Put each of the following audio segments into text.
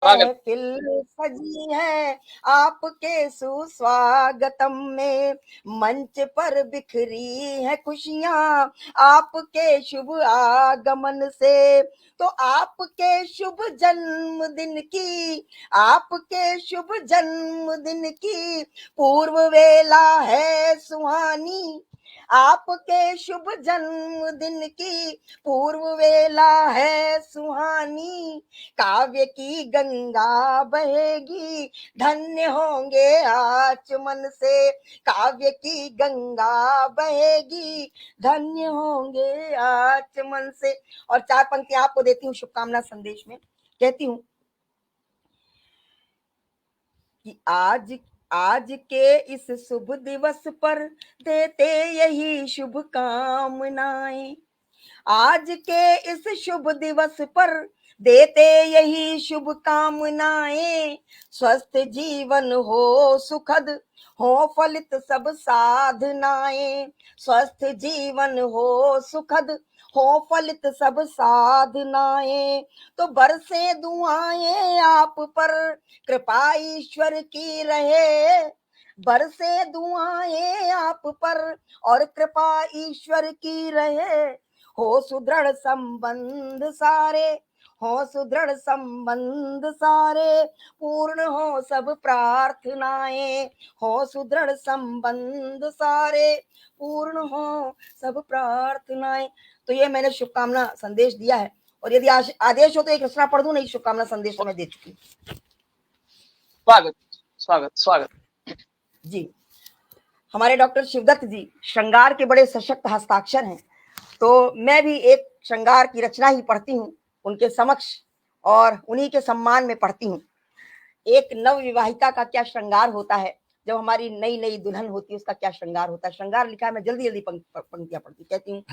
महफिल सजी है आपके सुस्वागतम में, मंच पर बिखरी है खुशियां आपके शुभ आगमन से। तो आपके शुभ जन्मदिन की, आपके शुभ जन्मदिन की पूर्व वेला है सुहानी, आपके शुभ जन्मदिन की पूर्व वेला है सुहानी। काव्य की गंगा बहेगी धन्य होंगे आचमन से, काव्य की गंगा बहेगी धन्य होंगे आचमन से। और 4 पंक्तियां आपको देती हूँ शुभकामना संदेश में। कहती हूँ कि आज के इस शुभ दिवस पर देते यही शुभकामनाएं, आज के इस शुभ दिवस पर देते यही शुभकामनाएं। स्वस्थ जीवन हो सुखद हो फलित सब साधनाएं, स्वस्थ जीवन हो सुखद हो फलित सब साधनाएं। तो बरसे दुआएं आप पर कृपा ईश्वर की रहे, बरसे दुआएं आप पर और कृपा ईश्वर की रहे। हो सुदृढ़ संबंध सारे, हो सुदृढ़ संबंध सारे, पूर्ण हो सब प्रार्थनाएं, हो सुदृढ़ संबंध सारे, पूर्ण हो सब प्रार्थनाएं। तो ये मैंने शुभकामना संदेश दिया है, और यदि आदेश हो तो एक रचना पढ़ दूं, नहीं शुभकामना संदेश तो मैं दे चुकी हूँ। स्वागत स्वागत स्वागत जी। हमारे डॉक्टर शिवदत्त जी श्रृंगार के बड़े सशक्त हस्ताक्षर हैं, तो मैं भी एक श्रृंगार की रचना ही पढ़ती हूँ उनके समक्ष, और उन्हीं के सम्मान में पढ़ती हूँ। एक नव विवाहिता का क्या श्रृंगार होता है, जब हमारी नई नई दुल्हन होती है उसका क्या श्रृंगार होता है। श्रृंगार लिखा है, मैं जल्दी जल्दी पंक्तियां पढ़ती कहती हूँ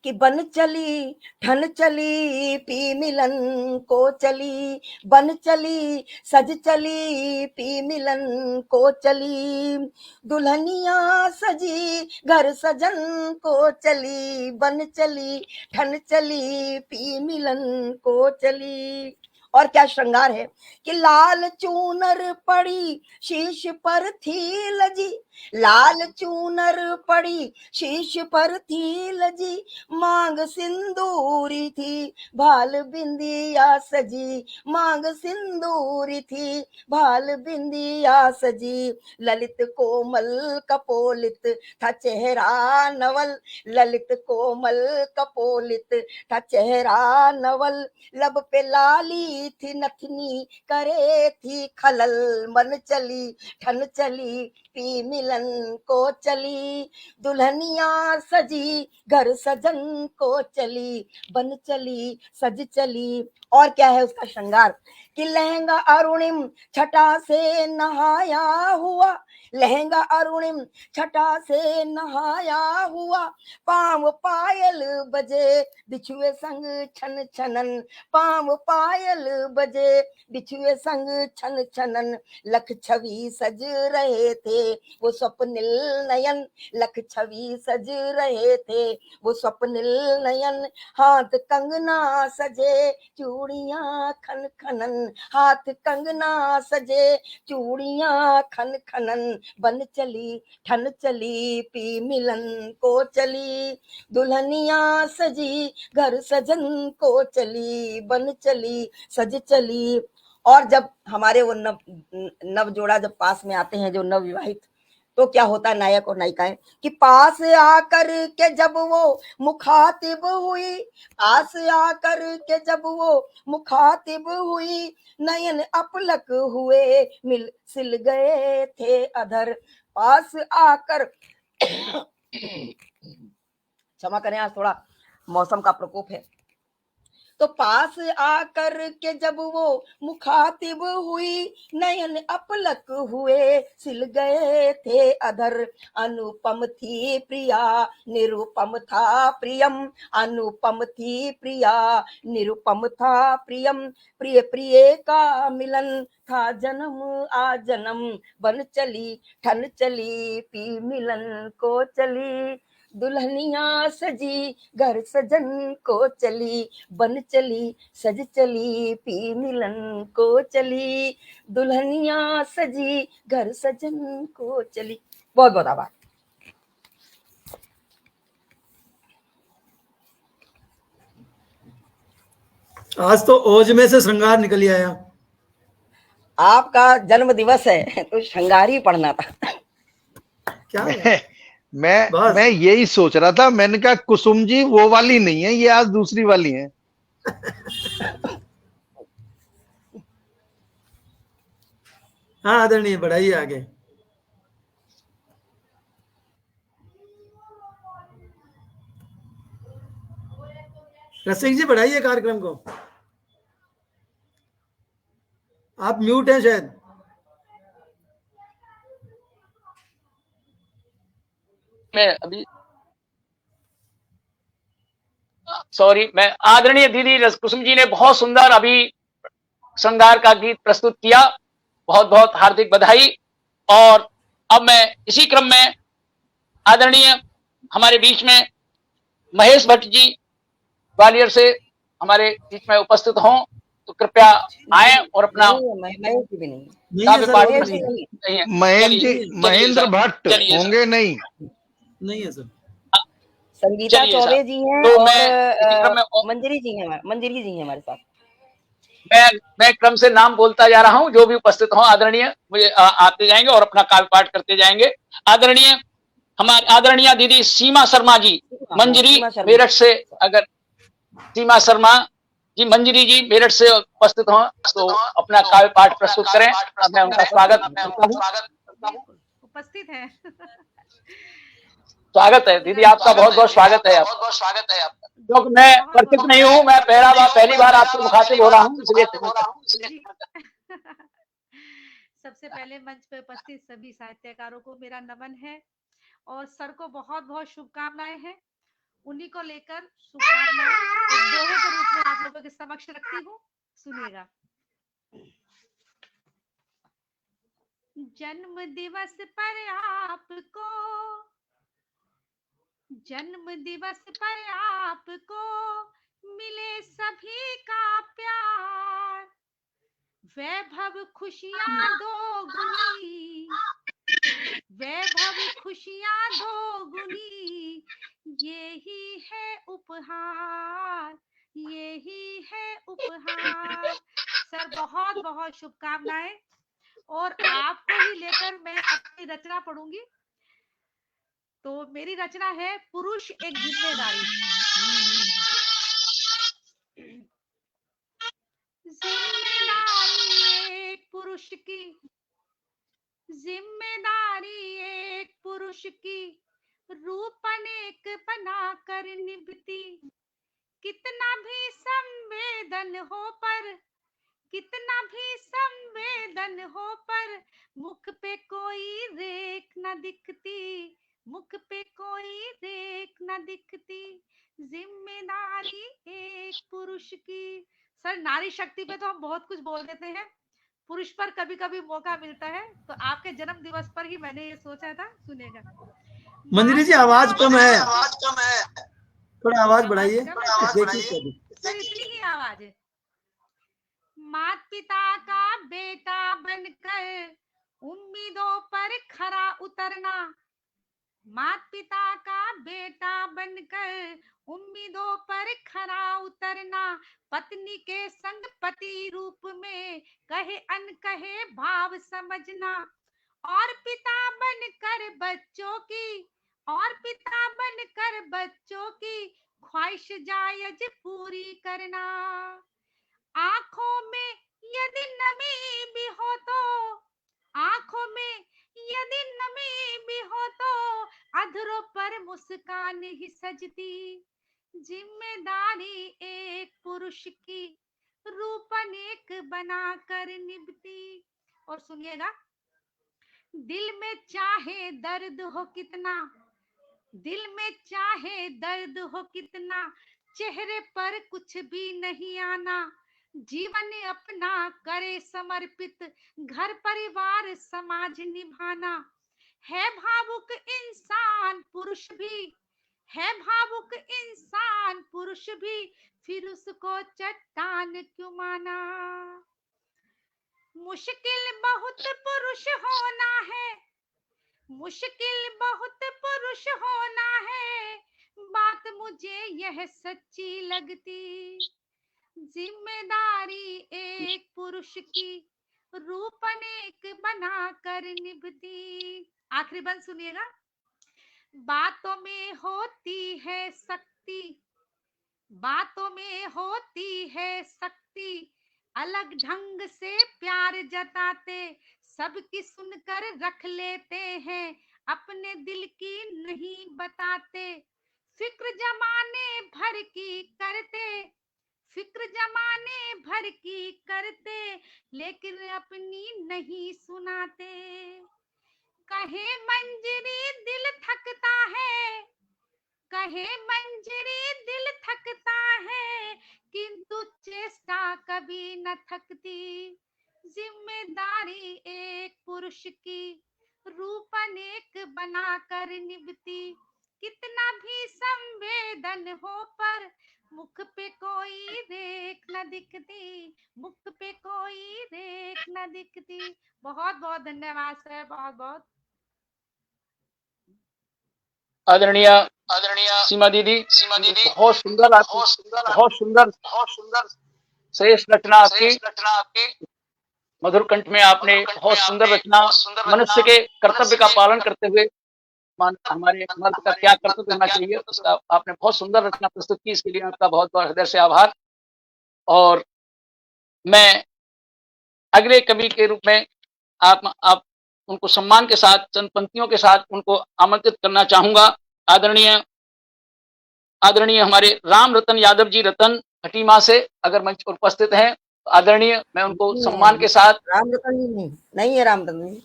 कि बन चली ठन चली पी मिलन को चली, बन चली सज चली पी मिलन को चली, दुल्हनिया सजी घर सजन को चली, बन चली ठन चली पी मिलन को चली। और क्या श्रृंगार है कि लाल चूनर पड़ी शीश पर थी लजी, लाल चूनर पड़ी शीश पर थी लजी, मांग सिंदूरी थी भाल बिंदिया सजी, मांग सिंदूरी थी भाल बिंदिया सजी, ललित कोमल कपोलित था चेहरा नवल, ललित कोमल कपोलित था चेहरा नवल, लब पे लाली थी नथनी करे थी खलल, मन चली ठन चली पी मिलन को चली, दुल्हनिया सजी घर सजन को चली, बन चली सज चली। और क्या है उसका श्रृंगार कि लहंगा अरुणिम छटा से नहाया हुआ, लहंगा अरुणिम छटा से नहाया हुआ, पांव पायल बजे बिछुए संग छन छनन, पांव पायल बजे बिछुए संग छन छनन, लख छवि सज रहे थे वो स्वप्निल नयन, लख छवि सज रहे थे वो स्वप्निल नयन, हाथ कंगना सजे चूड़ियां खन खनन, हाथ कंगना सजे चूड़ियां खन खनन, बन चली ठन चली पी मिलन को चली, दुल्हनिया सजी घर सजन को चली, बन चली सज चली। और जब हमारे वो नव जोड़ा जब पास में आते हैं, जो नव विवाहित, तो क्या होता है नायक और नायिकाएं कि पास आकर के जब वो मुखातिब हुई, पास आकर के जब वो मुखातिब हुई, नयन अपलक हुए मिल सिल गए थे अधर, पास आकर क्षमा करें आज थोड़ा मौसम का प्रकोप है। तो पास आकर के जब वो मुखातिब हुई, नयन अपलक हुए सिल गए थे अधर, अनुपम थी प्रिया निरुपम था प्रियम, अनुपम थी प्रिया निरुपम था प्रियम, प्रिय प्रिय का मिलन था जन्म आ जन्म, बन चली ठन चली पी मिलन को चली, दुल्हनिया सजी घर सजन को चली, बन चली सज चली पी मिलन को चली, दुल्हनिया सजी घर सजन को चली। बहुत बहुत आभार। आज तो ओज में से श्रृंगार निकल ही आया। आपका जन्म दिवस है तो श्रृंगार ही पढ़ना था। क्या मैं यही सोच रहा था। मैंने कहा कुसुम जी वो वाली नहीं है, ये आज दूसरी वाली है। हाँ आदरणीय, बढ़ाइए आगे। रसिक जी बढ़ाइए कार्यक्रम को। आप म्यूट हैं शायद। मैं अभी सॉरी, मैं आदरणीय दीदी कुसुम जी ने बहुत सुंदर अभी श्रृंगार का गीत प्रस्तुत किया, बहुत बहुत हार्दिक बधाई। और अब मैं इसी क्रम में आदरणीय हमारे बीच में महेश भट्ट जी ग्वालियर से हमारे बीच में उपस्थित हों तो कृपया आए और अपना महेश जी भी नहीं, काव्य पाठ नहीं, प्रस्तुत नहीं है। महेंद्र जी, महेंद्र भट्ट होंगे नहीं? नहीं है सर। संगीता चौबे जी हैं तो और मंजरी जी हैं हमारे साथ। मैं क्रम से नाम बोलता जा रहा हूं, जो भी उपस्थित हो आदरणीय मुझे आते जाएंगे और अपना काव्य पाठ करते जाएंगे। आदरणीय हमारे आदरणीय दीदी सीमा शर्मा जी मंजरी मेरठ से, अगर सीमा शर्मा जी मंजरी जी मेरठ से उपस्थित हो तो अपना काव्य पाठ प्रस्तुत करें। मैं उनका स्वागत उपस्थित है। स्वागत है दीदी, आपका बहुत बहुत स्वागत है। क्योंकि मैं परिचित नहीं हूँ, मैं पहली बार आपसे मुखातिब हो रहा हूँ, इसलिए सबसे पहले मंच पर उपस्थित सभी साहित्यकारों को मेरा नमन है और सर को बहुत बहुत शुभकामनाएं हैं। उन्हीं को लेकर शुभकामनाएं एक दोहे के रूप में आप लोगों के समक्ष रखती हूँ, सुनिएगा। जन्म दिवस पर आपको, जन्म दिवस पर आपको मिले सभी का प्यार, वैभव खुशियां दोगुनी, वैभव खुशियां दोगुनी, यही है उपहार, यही है उपहार। सर बहुत बहुत शुभकामनाएं। और आपको ही लेकर मैं अपनी रचना पढ़ूंगी। तो मेरी रचना है पुरुष एक जिम्मेदारी। जिम्मेदारी एक पुरुष की, जिम्मेदारी एक पुरुष की, रूप अनेक बना कर निभती, कितना भी संवेदन हो पर, कितना भी संवेदन हो पर, मुख पे कोई रेख न दिखती, मुख पे कोई रेख न दिखती, जिम्मेदारी एक पुरुष की। सर नारी शक्ति पे तो हम बहुत कुछ बोल देते हैं, पुरुष पर कभी कभी मौका मिलता है, तो आपके जन्म दिवस पर ही मैंने ये सोचा था। सुनेगा मंजरी जी, आवाज कम है, थोड़ा आवाज बढ़ाइए। सर इतनी ही आवाज है। माता पिता का बेटा बनकर उम्मीदों पर खरा उतरना, माता पिता का बेटा बनकर उम्मीदों पर खरा उतरना, पत्नी के संग पति रूप में कहे अनकहे भाव समझना, और पिता बनकर बच्चों की, और पिता बनकर बच्चों की ख्वाहिश जायज पूरी करना, आंखों में यदि नमी भी हो तो, आंखों में यदि नमी भी हो तो, अधरों पर मुस्कान ही सजती, जिम्मेदारी एक पुरुष की, रूप अनेक बना कर निभती। और सुनिएगा, दिल में चाहे दर्द हो कितना, दिल में चाहे दर्द हो कितना, चेहरे पर कुछ भी नहीं आना, जीवन अपना करे समर्पित, घर परिवार समाज निभाना, है भावुक इंसान पुरुष भी, है भावुक इंसान पुरुष भी, फिर उसको चट्टान क्यों माना। मुश्किल बहुत पुरुष होना है, मुश्किल बहुत पुरुष होना है, बात मुझे यह सच्ची लगती। जिम्मेदारी एक पुरुष की, रूप अनेक बना कर निभती। आखिरी बंद सुनिएगा। बातों में होती है शक्ति, बातों में होती है शक्ति, अलग ढंग से प्यार जताते, सबकी सुनकर रख लेते हैं, अपने दिल की नहीं बताते। फिक्र जमाने भर की करते, फिक्र जमाने भर की करते, लेकिन अपनी नहीं सुनाते। कहे मंजरी दिल थकता है, कहे मंजरी दिल थकता है, किंतु चेष्टा कभी न थकती। जिम्मेदारी एक पुरुष की, रूप अनेक बना कर निभती। कितना भी संवेदन हो पर, मुख पे कोई रेख न दिखती, मुख पे कोई रेख न दिखती। बहुत बहुत धन्यवाद सर, बहुत बहुत। आदरणीय सीमा दीदी, बहुत सुंदर बहुत सुंदर श्रेष्ठ रचना आपकी। मधुर कंठ में आपने बहुत सुंदर रचना, मनुष्य के कर्तव्य का पालन करते हुए हमारे मर्द का क्या कर्तव्य होना चाहिए उसका आपने बहुत सुंदर रचना प्रस्तुत की। इसके लिए आपका बहुत बहुत हृदय से आभार। और मैं अगले कवि के रूप में आप उनको सम्मान के साथ, चंद पंक्तियों के साथ उनको आमंत्रित करना चाहूंगा। आदरणीय हमारे राम रतन यादव जी रतन खटीमा से अगर मंच पर उपस्थित हैं, तो आदरणीय मैं उनको सम्मान के साथ। राम रतन जी नहीं है, राम रतन जी।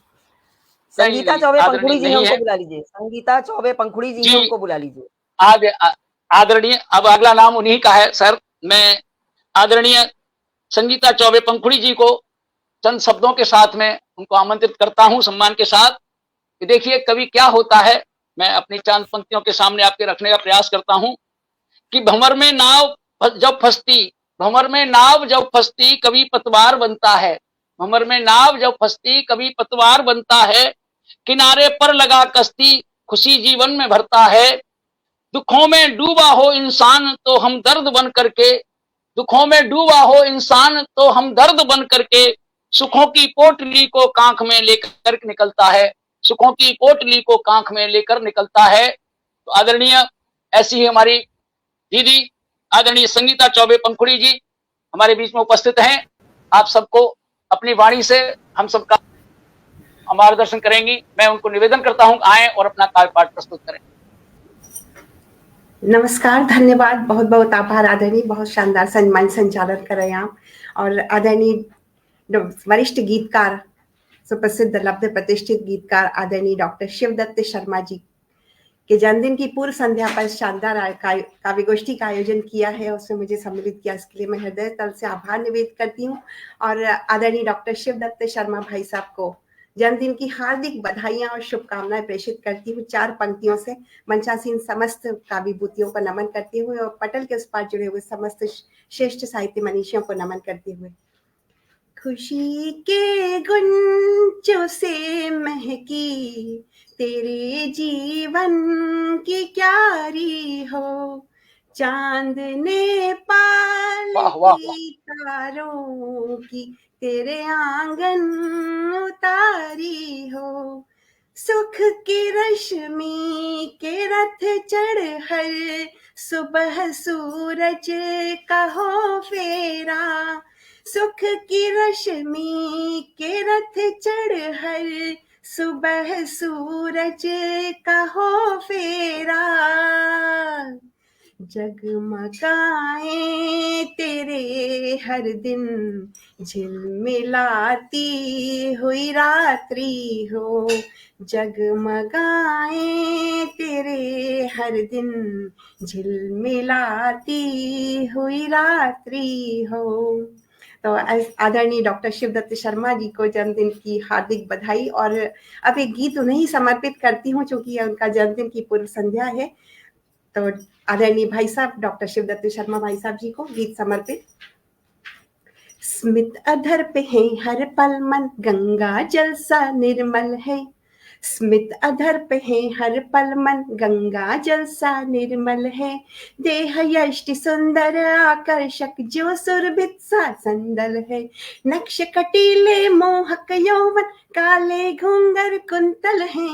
संगीता चौबे पंखुड़ी जी उनको बुला लीजिए, संगीता चौबे पंखुड़ी जी उनको बुला लीजिए। आदरणीय अब अगला नाम उन्हीं का है सर। मैं आदरणीय संगीता चौबे पंखुड़ी जी को चंद शब्दों के साथ में उनको आमंत्रित करता हूं सम्मान के साथ। देखिए कवि क्या होता है, मैं अपनी चंद पंक्तियों के सामने आपके रखने का प्रयास करता हूं कि भंवर में नाव जब फंसती, भंवर में नाव जब फंसती कभी पतवार बनता है, भंवर में नाव जब फंसती कभी पतवार बनता है, किनारे पर लगा कश्ती खुशी जीवन में भरता है। दुखों में डूबा हो इंसान तो हम दर्द बन करके, दुखों में डूबा हो इंसान तो हम दर्द बन करके, सुखों की पोटली को कांख में लेकर निकलता है, सुखों की पोटली को कांख में लेकर निकलता है। तो आदरणीय ऐसी ही हमारी दीदी आदरणीय संगीता चौबे पंखुड़ी जी हमारे बीच में उपस्थित हैं। आप सबको अपनी वाणी से हम सबका मार्गदर्शन करेंगी। मैं उनको निवेदन करता हूं आए और अपना कार्यपाठ प्रस्तुत करें। नमस्कार, धन्यवाद, बहुत बहुत आभार आदरणीय, बहुत शानदार सम्मान संचालन कर रहे हैं आप। और आदरणीय वरिष्ठ गीतकार, सुप्रसिद्ध लब्ध प्रतिष्ठित गीतकार आदरणीय डॉक्टर शिवदत्त शर्मा जी के जन्मदिन की पूर्व संध्या पर शानदार काव्य गोष्ठी का आयोजन किया है, उसमें मुझे सम्मिलित किया, इसके लिए मैं हृदय तल से आभार निवेदित करती हूँ। और आदरणीय डॉक्टर शिवदत्त शर्मा भाई साहब को जन्मदिन की हार्दिक बधाइयां और शुभकामनाएं प्रेषित करती हूँ। 4 पंक्तियों से मंचासीन समस्त काव्यभूतियों को नमन करते हुए और पटल के उस पार जुड़े हुए समस्त श्रेष्ठ साहित्य मनीषियों को नमन करते हुए। खुशी के गुंजों से महकी तेरे जीवन की क्यारी हो, चांद ने पाली तारों की तेरे आंगन उतारी हो, सुख की रश्मि के रथ चढ़ हर सुबह सूरज का हो फेरा, सुख की रश्मि के रथ चढ़ हर सुबह सूरज का हो फेरा, जगमगाए तेरे हर दिन झिलमिलाती हुई रात्रि हो, जगमगाए तेरे हर दिन झिलमिलाती हुई रात्रि हो। तो आदरणीय डॉक्टर शिवदत्त शर्मा जी को जन्मदिन की हार्दिक बधाई। और अब एक गीत उन्हें समर्पित करती हूँ, चूंकि उनका जन्मदिन की पूर्व संध्या है। तो आदरणीय भाई साहब डॉक्टर शिवदत्त शर्मा भाई साहब जी को गीत समर्पित। स्मित अधर पे है हर पल मन, गंगा जल सा निर्मल है। स्मित अधर पे है हर पल मन, गंगा जल सा निर्मल है। देह यष्टि सुंदर आकर्षक, जो सुरभित सा संदल है। नक्श कटीले मोहक यौवन, काले घूंगर कुंतल है।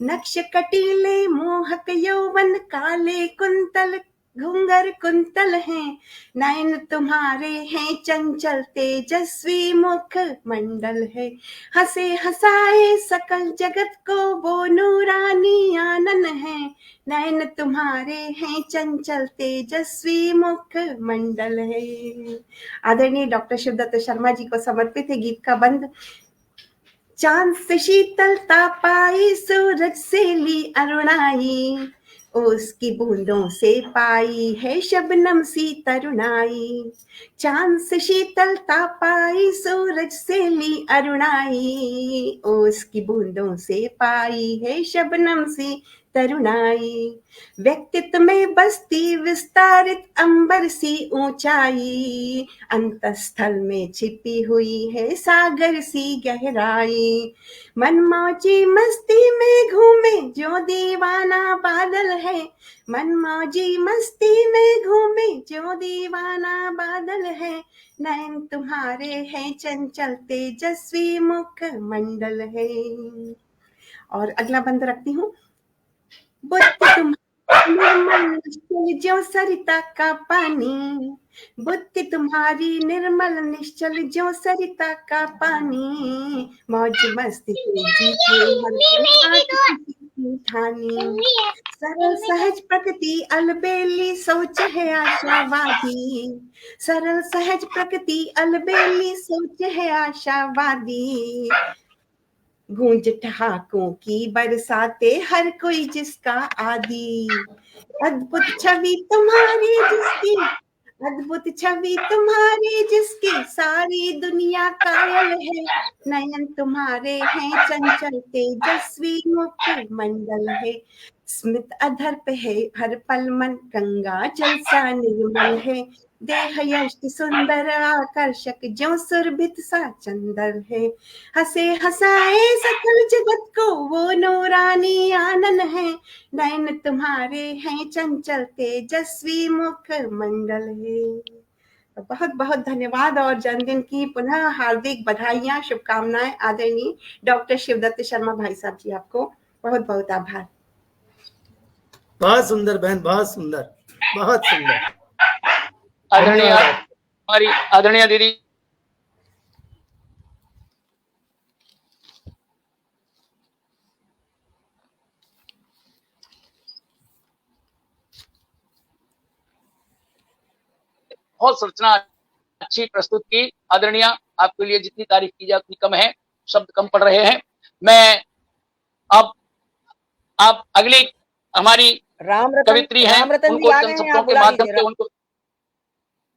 नक्श कटीले मोहक यौवन, काले कुंतल घूंगर कुंतल है। नयन तुम्हारे हैं चंचल, तेजस्वी मुख मंडल है। हंसे हंसाए सकल जगत को, वो नूरानी आनन है। नयन तुम्हारे हैं चंचल, तेजस्वी मुख मंडल है। आदरणीय डॉक्टर शिवदत्त शर्मा जी को समर्पित है गीत का बंद। चांद से शीतलता पाई, सूरज से ली अरुणाई। उसकी बूंदों से पाई है शबनम सी तरुणाई। चांद से शीतलता पाई, सूरज से ली अरुणाई। उसकी बूंदों से पाई है शबनम सी तरुणाई। व्यक्तित्व में बसती विस्तारित अंबर सी ऊंचाई। अंतस्थल में छिपी हुई है सागर सी गहराई। मनमौजी मस्ती में घूमे जो दीवाना बादल है। मनमौजी मस्ती में घूमे जो दीवाना बादल है। नयन तुम्हारे हैं चंचल, तेजस्वी मुख मंडल है। और अगला बंद रखती हूँ। बुद्धि तुम्हारी निर्मल निश्चल ज्यों सरिता का पानी। बुद्धि तुम्हारी निर्मल निश्चल ज्यों सरिता का पानी। मौज मस्ती से जीते हर पल ठानी। सरल सहज प्रकृति अलबेली, सोच है आशावादी। सरल सहज प्रकृति अलबेली, सोच है आशावादी। गूंज ठहाकों की बरसाते हर कोई जिसका आदि। अद्भुत छवि तुम्हारी जिसकी, अद्भुत छवि तुम्हारी जिसकी, सारी दुनिया कायल है। नयन तुम्हारे हैं चंचल, तेजस्वी मुख मंडल है। स्मित अधर पे है हर पल मन, गंगा जल सा निर्मल है। देह यष्टि सुंदर आकर्षक, ज्यों सुरभित सा चंदर है। हंसे हंसाए सकल जगत को, वो नूरानी आनन है। नयन तुम्हारे हैं चंचल, तेजस्वी मुख मंडल है। तो बहुत बहुत धन्यवाद और जन्मदिन की पुनः हार्दिक बधाइयां, शुभकामनाएं आदरणीय डॉक्टर शिवदत्त शर्मा भाई साहब जी, आपको बहुत बहुत आभार। बहुत सुंदर बहन, बहुत सुंदर, बहुत सुंदर। आदरणीय हमारी आदरणीय दीदी बहुत संरचना अच्छी प्रस्तुत की। आदरणीय, आपके लिए जितनी तारीफ की जाए उतनी कम है, शब्द कम पड़ रहे हैं। मैं अब आप अगली हमारी कवित्री हैं, उनको शब्दों के माध्यम से उनको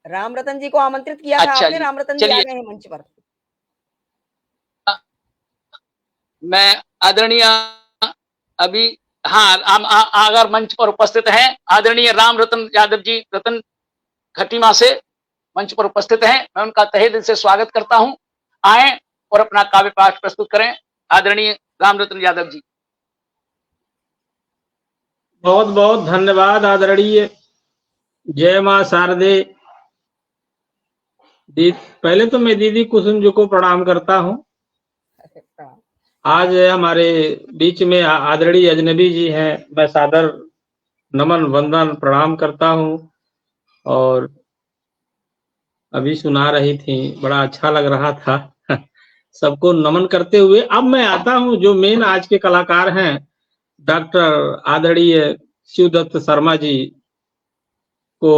राम रतन जी को आमंत्रित किया था आपने। राम रतन जी आ गए हैं मंच पर। मैं आदरणीय अभी अगर मंच पर उपस्थित हैं आदरणीय राम रतन यादव जी, रतन खटीमा से मंच पर उपस्थित हैं। मैं उनका तहे दिल से स्वागत करता हूं। आए और अपना काव्य पाठ प्रस्तुत करें। आदरणीय राम रतन यादव जी। बहुत बहुत धन्यवाद आदरणीय। जय मां शारदे। पहले तो मैं दीदी कुसुम जी को प्रणाम करता हूं। आज हमारे बीच में आदरणीय अजनबी जी हैं, मैं सादर नमन वंदन प्रणाम करता हूं। और अभी सुना रही थी, बड़ा अच्छा लग रहा था सबको नमन करते हुए। अब मैं आता हूं जो मेन आज के कलाकार हैं, डॉक्टर आदरणीय शिवदत्त शर्मा जी को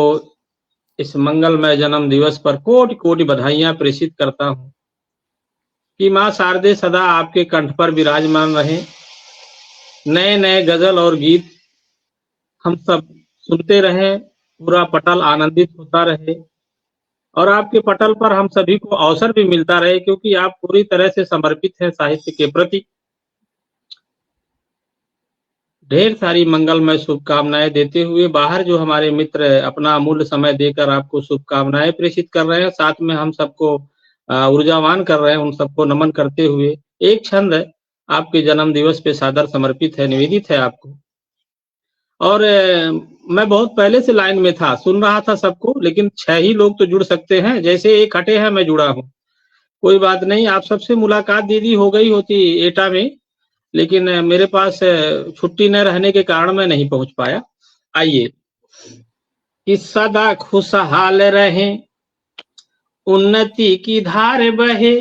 इस मंगलमय जन्म दिवस पर कोटि कोटि बधाइयां प्रेषित करता हूं कि मां शारदे सदा आपके कंठ पर विराजमान रहे। नए नए गजल और गीत हम सब सुनते रहें, पूरा पटल आनंदित होता रहे और आपके पटल पर हम सभी को अवसर भी मिलता रहे, क्योंकि आप पूरी तरह से समर्पित हैं साहित्य के प्रति। ढेर सारी मंगलमय शुभकामनाएं देते हुए बाहर जो हमारे मित्र अपना अमूल्य समय देकर आपको शुभकामनाएं प्रेषित कर रहे हैं, साथ में हम सबको ऊर्जावान कर रहे हैं, उन सबको नमन करते हुए एक छंद आपके जन्म दिवस पे सादर समर्पित है, निवेदित है आपको। और मैं बहुत पहले से लाइन में था, सुन रहा था सबको, लेकिन 6 ही लोग तो जुड़ सकते हैं, जैसे एक हटे हैं मैं जुड़ा हूँ। कोई बात नहीं, आप सबसे मुलाकात दीदी हो गई होती एटा में, लेकिन मेरे पास छुट्टी न रहने के कारण मैं नहीं पहुंच पाया। आइए, कि सदा खुशहाल रहे, उन्नति की धार बहे,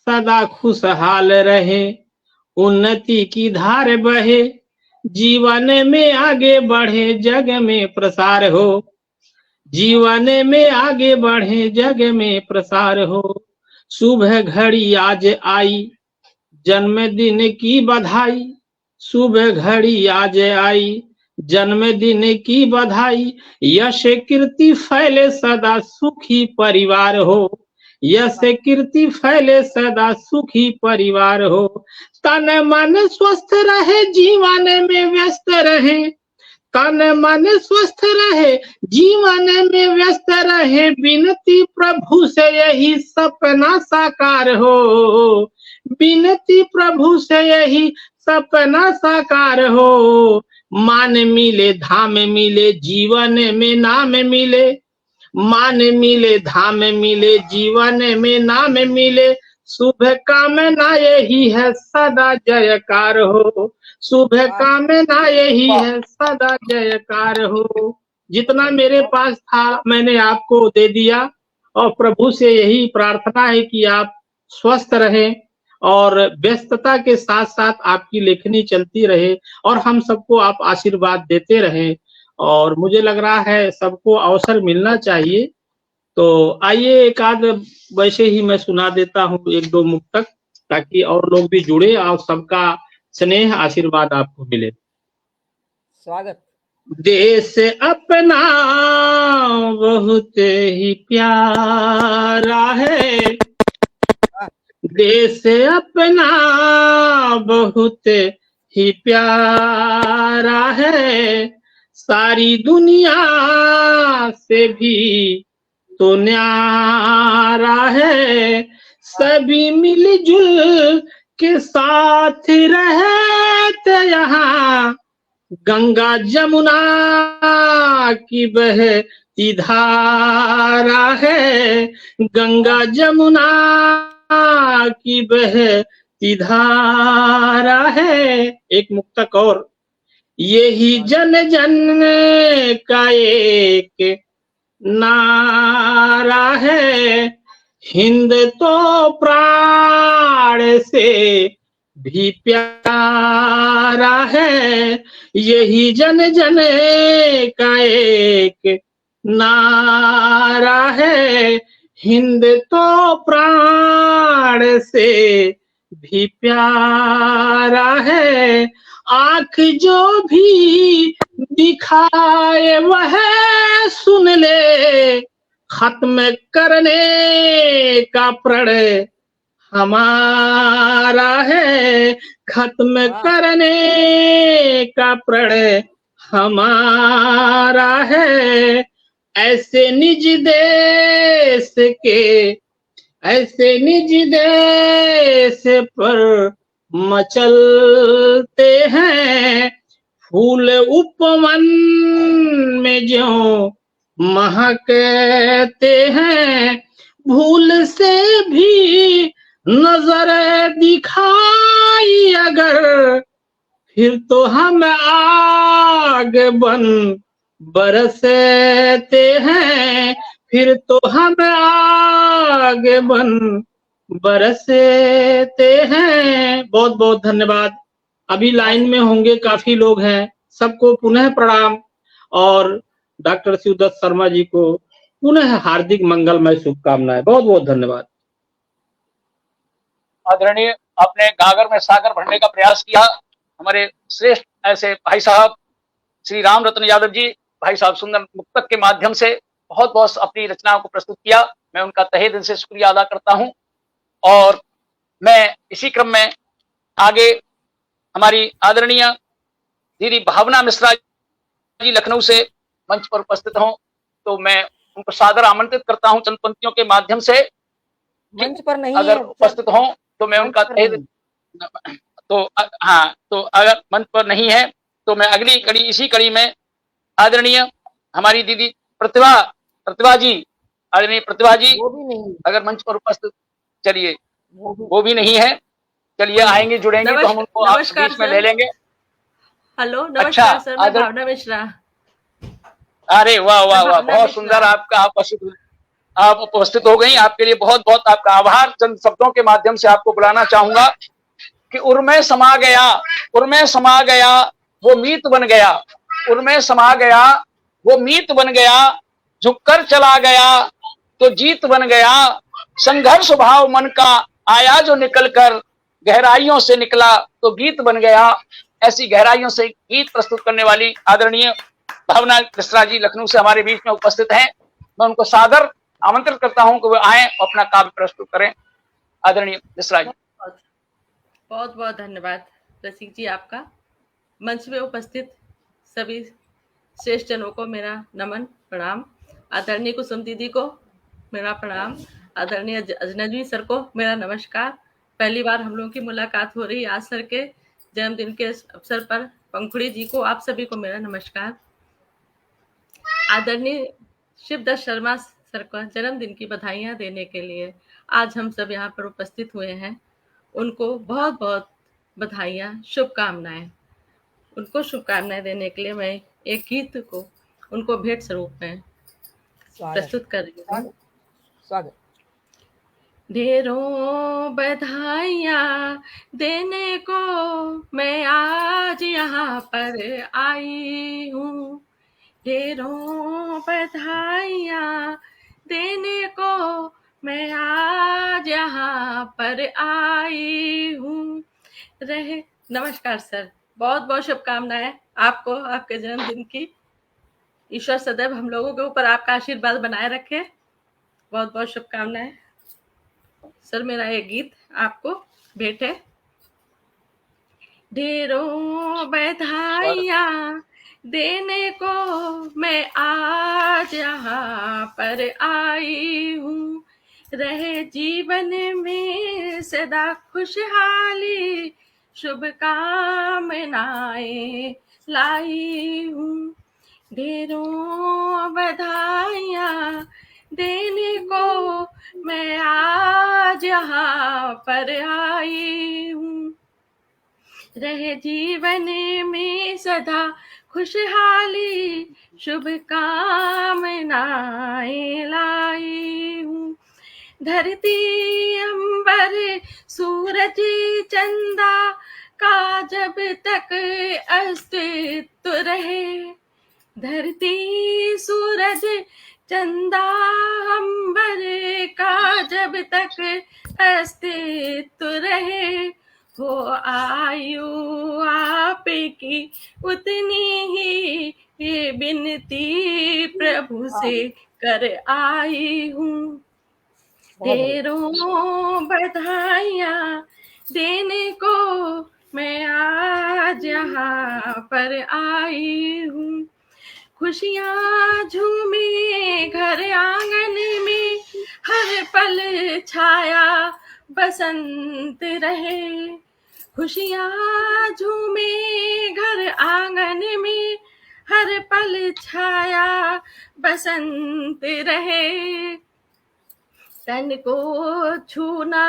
सदा खुशहाल रहे, उन्नति की धार बहे, जीवन में आगे बढ़े, जग में प्रसार हो, जीवन में आगे बढ़े, जग में प्रसार हो। सुबह घड़ी आज आई, जन्मदिन की बधाई, सुबह घड़ी आज आई, जन्मदिन की बधाई, यश कीर्ति फैले सदा सुखी परिवार हो, यश कीर्ति फैले सदा सुखी परिवार हो। तन मन स्वस्थ रहे, जीवन में व्यस्त रहे, तन मन स्वस्थ रहे, जीवन में व्यस्त रहे, बिनती प्रभु से यही सपना साकार हो, बिनती प्रभु से यही सपना साकार हो। मान मिले धाम मिले, जीवन में नाम मिले, मान मिले धाम मिले, जीवन में नाम मिले, शुभ कामना यही है सदा जयकार हो, शुभ कामना यही है सदा जयकार हो। जितना मेरे पास था मैंने आपको दे दिया, और प्रभु से यही प्रार्थना है कि आप स्वस्थ रहें और व्यस्तता के साथ साथ आपकी लेखनी चलती रहे, और हम सबको आप आशीर्वाद देते रहें। और मुझे लग रहा है सबको अवसर मिलना चाहिए, तो आइए एक आध वैसे ही मैं सुना देता हूँ, एक दो मुक्तक, ताकि और लोग भी जुड़े और सबका स्नेह आशीर्वाद आपको मिले। स्वागत। देश अपना बहुत ही प्यारा है, देश अपना बहुत ही प्यारा है, सारी दुनिया से भी तो न्यारा है, सभी मिलजुल के साथ रहते यहाँ, गंगा जमुना की बहती धारा है, गंगा जमुना की बहती धारा है। एक मुक्तक और, यही जन जन का एक नारा है, हिंद तो प्राण से भी प्यारा है, यही जन जन का एक नारा है, हिंद तो प्राण से भी प्यारा है, आँख जो भी दिखाए वह सुन ले, खत्म करने का प्रण हमारा है, खत्म करने का प्रण हमारा है, ऐसे निज देश के, ऐसे निज देश पर मचलते हैं, फूल उपवन में जो महकते हैं, भूल से भी नजर दिखाई अगर, फिर तो हम आग बन बरसते हैं, फिर तो हम आग बन बरसते हैं। बहुत बहुत धन्यवाद। अभी लाइन में होंगे काफी लोग हैं, सबको पुनः प्रणाम, और डॉक्टर शिवदत्त शर्मा जी को पुनः हार्दिक मंगलमय शुभकामनाएं। बहुत बहुत धन्यवाद। आदरणीय, आपने गागर में सागर भरने का प्रयास किया। हमारे श्रेष्ठ ऐसे भाई साहब श्री राम रत्न यादव जी, भाई साहब सुंदर मुक्तक के माध्यम से बहुत बहुत अपनी रचनाओं को प्रस्तुत किया। मैं उनका तहे दिल से शुक्रिया अदा करता हूं। और मैं इसी क्रम में आगे हमारी आदरणीय दीदी भावना मिश्रा जी लखनऊ से मंच पर उपस्थित हों, तो मैं उनको सादर आमंत्रित करता हूं चंद पंक्तियों के माध्यम से। मंच पर नहीं अगर है उपस्थित हों तो मैं मंच उनका पर तहे नहीं। तो हाँ, तो अगर मंच पर नहीं है तो मैं अगली कड़ी, इसी कड़ी में आदरणीय हमारी दीदी प्रतिभा जी, आदरणीय प्रतिभा जी वो भी नहीं, अगर मंच पर उपस्थित, चलिए वो भी नहीं है, चलिए आएंगे जुड़ेंगे तो हम उनको आप नमस्कार बीच में सर। ले लेंगे। हेलो अच्छा, नमस्कार सर, मैं आदर- भावना मिश्रा। अरे वाह वाह वाह, भावना बहुत मिश्रा। सुंदर आपका आप उपस्थित हो गई, आपके लिए बहुत बहुत आपका आभार। चंद शब्दों के माध्यम से आपको बुलाना चाहूंगा कि उर्मे समा गया, उर्मे समा गया, वो मीत बन गया, उर्मे समा गया, वो मीत बन गया, झुककर चला गया तो जीत बन गया, संघर्ष भाव मन का आया जो निकल कर, गहराइयों से निकला तो गीत बन गया। ऐसी गहराइयों से गीत प्रस्तुत करने वाली आदरणीय भावना मिश्रा जी लखनऊ से हमारे बीच में उपस्थित हैं। मैं उनको सादर आमंत्रित करता हूं कि वो आए और अपना काव्य प्रस्तुत करें। आदरणीय मिश्रा जी। बहुत बहुत धन्यवाद रसिक जी आपका। मंच में उपस्थित सभी श्रेष्ठ जनों को मेरा नमन प्रणाम। आदरणीय कुसुम दीदी को मेरा प्रणाम। आदरणीय अजनबी सर को मेरा नमस्कार। पहली बार हम लोगों की मुलाकात हो रही है आज सर के जन्मदिन के अवसर पर। पंखुड़ी जी को, आप सभी को मेरा नमस्कार। आदरणीय शिवदत्त शर्मा सर को जन्मदिन की बधाइयां देने के लिए आज हम सब यहाँ पर उपस्थित हुए हैं। उनको बहुत बहुत बधाइयां, शुभकामनाएं। उनको शुभकामनाएं देने के लिए मैं एक गीत को उनको भेंट स्वरूप में प्रस्तुत कर रही हूँ। स्वागत। ढेरों बधाइयाँ देने को मैं आज यहाँ पर आई हूँ। ढेरों बधाइयाँ देने को मैं आज यहाँ पर आई हूँ। रहे नमस्कार सर, बहुत बहुत शुभकामनाएं आपको, आपके जन्मदिन की। ईश्वर सदैव हम लोगों के ऊपर आपका आशीर्वाद बनाए रखे। बहुत बहुत शुभकामनाएं सर। मेरा एक गीत आपको भेंट है। ढेरों बधाइयाँ देने को मैं आज यहाँ पर आई हूँ। रहे जीवन में सदा खुशहाली, शुभकामनाएं लाई हूँ। ढेरों बधाइयाँ देने को मैं आज यहाँ पर आई हूँ। रहे जीवन में सदा खुशहाली, शुभकामनाएं लाई हूँ। धरती अंबर सूरज चंदा का जब तक अस्तित्व रहे, धरती सूरज चंदा अंबर का जब तक अस्तित्व रहे, हो आयु आपकी उतनी ही ये बिनती प्रभु से कर आई हूँ। ढेरों बधाइयाँ देने को मैं आज यहाँ पर आई हूँ। खुशियाँ झूमे घर आंगन में, हर पल छाया बसंत रहे। खुशियाँ झूमे घर आंगन में, हर पल छाया बसंत रहे। तन को छू ना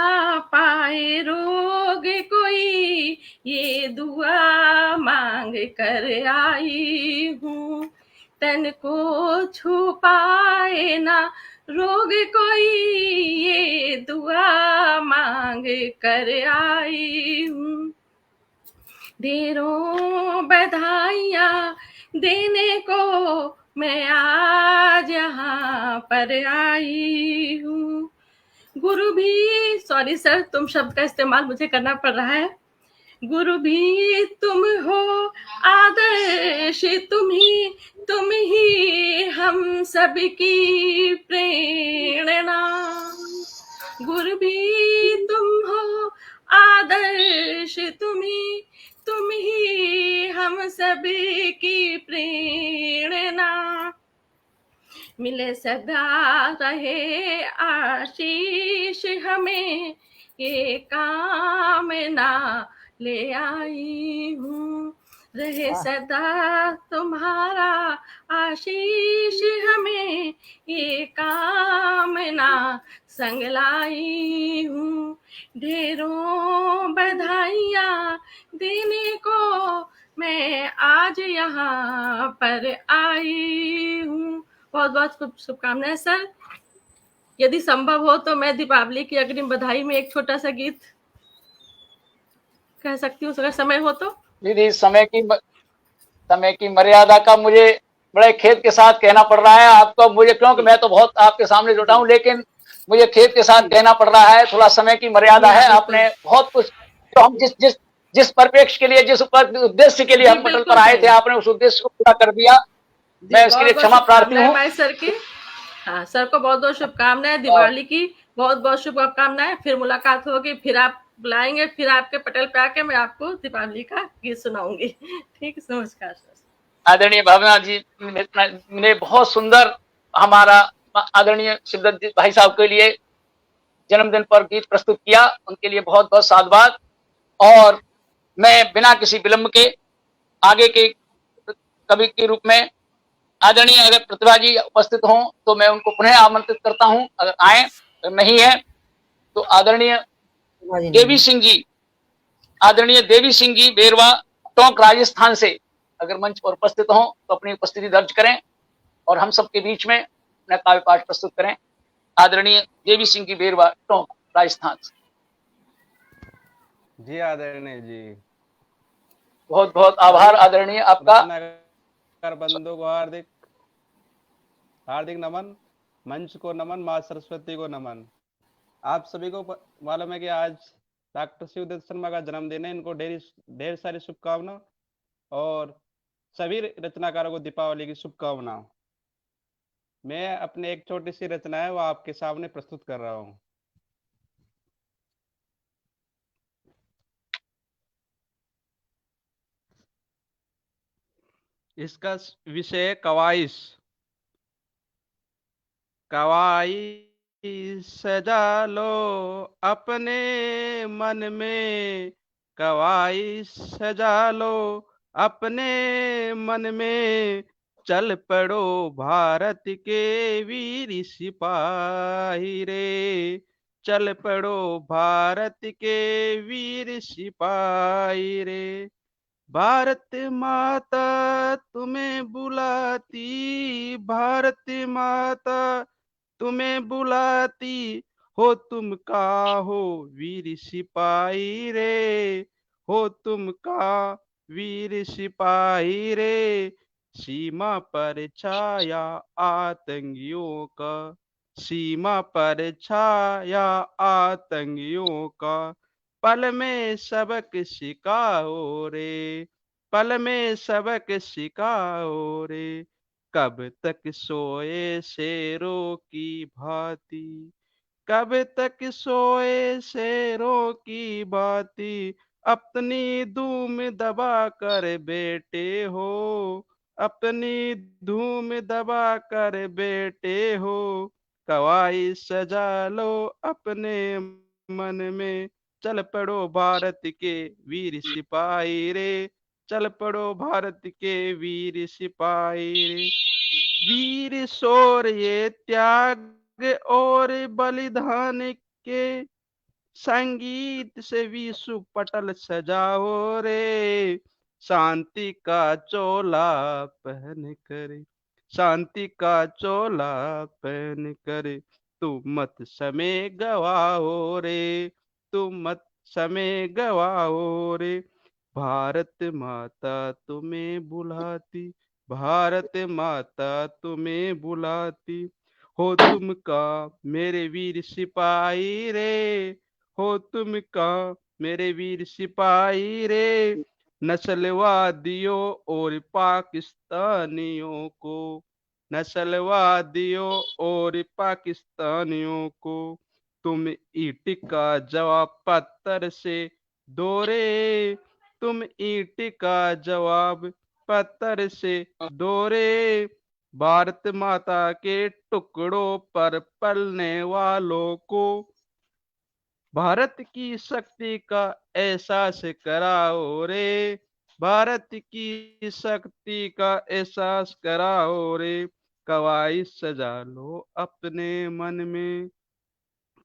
पाए रोग कोई, ये दुआ मांग कर आई हूँ। तन को छू पाए ना रोग कोई, ये दुआ मांग कर आई हूँ। ढेरों बधाइयाँ देने को मैं आज यहाँ पर आई हूँ। गुरु भी, सॉरी सर, तुम शब्द का इस्तेमाल मुझे करना पड़ रहा है। गुरु भी तुम हो, आदर्श तुम ही हम सबकी प्रेरणा। गुरु भी तुम हो, आदर्श तुम ही हम सभी की प्रेरणा, मिले सदा रहे आशीष हमें, ये कामना ले आई हूँ। रहे सदा तुम्हारा आशीष हमें, ये कामना संग लाई हूँ। ढेरों बधाइयाँ देने को मैं आज यहाँ पर आई हूँ। बहुत बहुत शुभकामनाएं सर। यदि संभव हो तो मैं दीपावली की अग्रिम बधाई में एक छोटा सा गीत कह सकती हूँ, अगर समय हो तो। दीदी समय की मर्यादा का मुझे बड़े खेद के साथ कहना पड़ रहा है आपको, मुझे क्योंकि मैं तो बहुत आपके सामने जुटा हूँ, लेकिन मुझे खेद के साथ कहना पड़ रहा है, थोड़ा समय की मर्यादा है। आपने बहुत कुछ जो हम जिस परिप्रेक्ष्य के लिए, जिस उद्देश्य के लिए हम पटल पर आए थे, आपने उस उद्देश्य को पूरा कर दिया। मैं इसके लिए क्षमा प्रार्थी हूँ सर की। हाँ, सर को बहुत बहुत शुभकामनाएं, दिवाली की बहुत बहुत शुभकामनाएं। फिर मुलाकात होगी, फिर आप बुलाएंगे, फिर आपके पटल पे आके मैं आपको दीपावली का गीत सुनाऊंगी। ठीक है, नमस्कार सर। आदरणीय भावना जी ने बहुत सुंदर हमारा आदरणीय शिवदत्त भाई साहब के लिए जन्मदिन पर गीत प्रस्तुत किया, उनके लिए बहुत बहुत साधुवाद। और मैं बिना किसी विलंब के आगे के कवि के रूप में आदरणीय अगर प्रतिभा जी उपस्थित हों तो मैं उनको पुनः आमंत्रित करता हूं, अगर आए, अगर नहीं है तो आदरणीय देवी सिंह जी, आदरणीय देवी सिंह जी बेरवा टोंक राजस्थान से अगर मंच पर उपस्थित हों तो अपनी उपस्थिति दर्ज करें और हम सबके बीच में अपना काव्य पाठ प्रस्तुत करें। आदरणीय देवी सिंह जी बेरवा टोंक राजस्थान से। जी आदरणीय जी, बहुत बहुत आभार आदरणीय आपका। बंधु को हार्दिक हार्दिक नमन, मंच को नमन, माँ सरस्वती को नमन। आप सभी को मालूम है कि आज डॉक्टर शिवदत्त शर्मा का जन्मदिन है, इनको ढेर सारी शुभकामनाएं और सभी रचनाकारों को दीपावली की शुभकामनाएं। मैं अपने एक छोटी सी रचना है वो आपके सामने प्रस्तुत कर रहा हूँ। इसका विषय कवाइश। कवाइश सजा लो अपने मन में, कवाइश सजा लो अपने मन में, चल पड़ो भारत के वीर सिपाही रे, चल पड़ो भारत के वीर सिपाही रे। भारत माता तुम्हें बुलाती, भारत माता तुम्हें बुलाती, हो तुम का हो वीर सिपाही रे, हो तुम का वीर सिपाही रे। सीमा पर छाया आतंकियों का, सीमा पर छाया आतंकियों का, पल में सबक सिखाओ रे, पल में सबक सिखाओ रे। कब तक सोए शेरों की भांति, कब तक सोए शेरों की भांति, अपनी धूम दबा कर बेटे हो, अपनी धूम दबा कर बेटे हो। कवाइश सजा लो अपने मन में, चल पड़ो भारत के वीर सिपाही रे, चल पड़ो भारत के वीर सिपाही रे। वीर शौर्य त्याग और बलिदान के संगीत से विश्व पटल सजाओ रे। शांति का चोला पहन कर, शांति का चोला पहन कर, तू मत समय गवाओ रे, तू मत समय गवाओ रे। भारत माता तुम्हें बुलाती, भारत माता तुम्हें बुलाती, हो तुम का मेरे वीर सिपाही रे, हो तुम का मेरे वीर सिपाही रे। नस्लवादियों और पाकिस्तानियों को, नस्लवादियों और पाकिस्तानियों को, तुम ईट का जवाब पत्थर से दो रे, तुम ईंट का जवाब पत्थर से दो रे। भारत माता के टुकड़ों पर पलने वालों को भारत की शक्ति का एहसास कराओ रे। भारत की शक्ति का एहसास कराओ रे। कवाई सजा लो अपने मन में,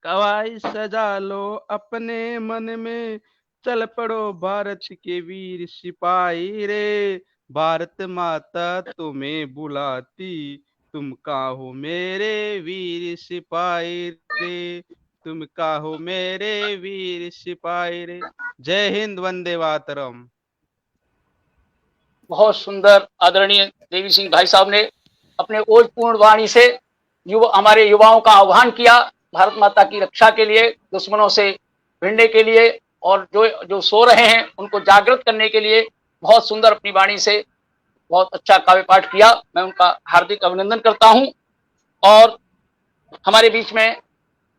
कवाई सजा लो अपने मन में। चल पड़ो भारत के वीर सिपाही रे। भारत माता तुम्हें बुलाती, तुम कहाँ हो मेरे वीर सिपाही रे। तुम कहाँ हो मेरे वीर सिपाही रे। जय हिंद, वंदे मातरम। बहुत सुंदर आदरणीय देवी सिंह भाई साहब ने अपने ओजपूर्ण वाणी से हमारे युवाओं का आह्वान किया भारत माता की रक्षा के लिए, दुश्मनों से भिड़ने के लिए, और जो सो रहे हैं उनको जागृत करने के लिए बहुत सुंदर अपनी वाणी से बहुत अच्छा काव्य पाठ किया। मैं उनका हार्दिक अभिनंदन करता हूं। और हमारे बीच में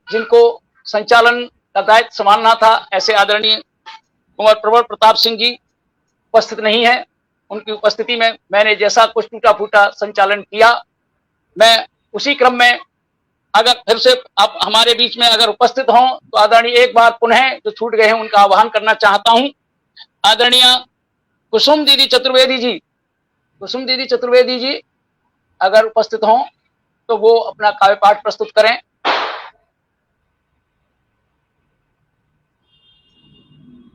जिनको संचालन का दायित्व संभालना था, ऐसे आदरणीय कुंवर प्रबल प्रताप सिंह जी उपस्थित नहीं है। उनकी उपस्थिति में मैंने जैसा कुछ टूटा फूटा संचालन किया, मैं उसी क्रम में अगर फिर से आप हमारे बीच में अगर उपस्थित हों तो आदरणीय एक बार पुनः जो छूट गए हैं उनका आह्वान करना चाहता हूं। आदरणीय कुसुम दीदी चतुर्वेदी जी, कुसुम दीदी चतुर्वेदी जी अगर उपस्थित हों तो वो अपना काव्य पाठ प्रस्तुत करें।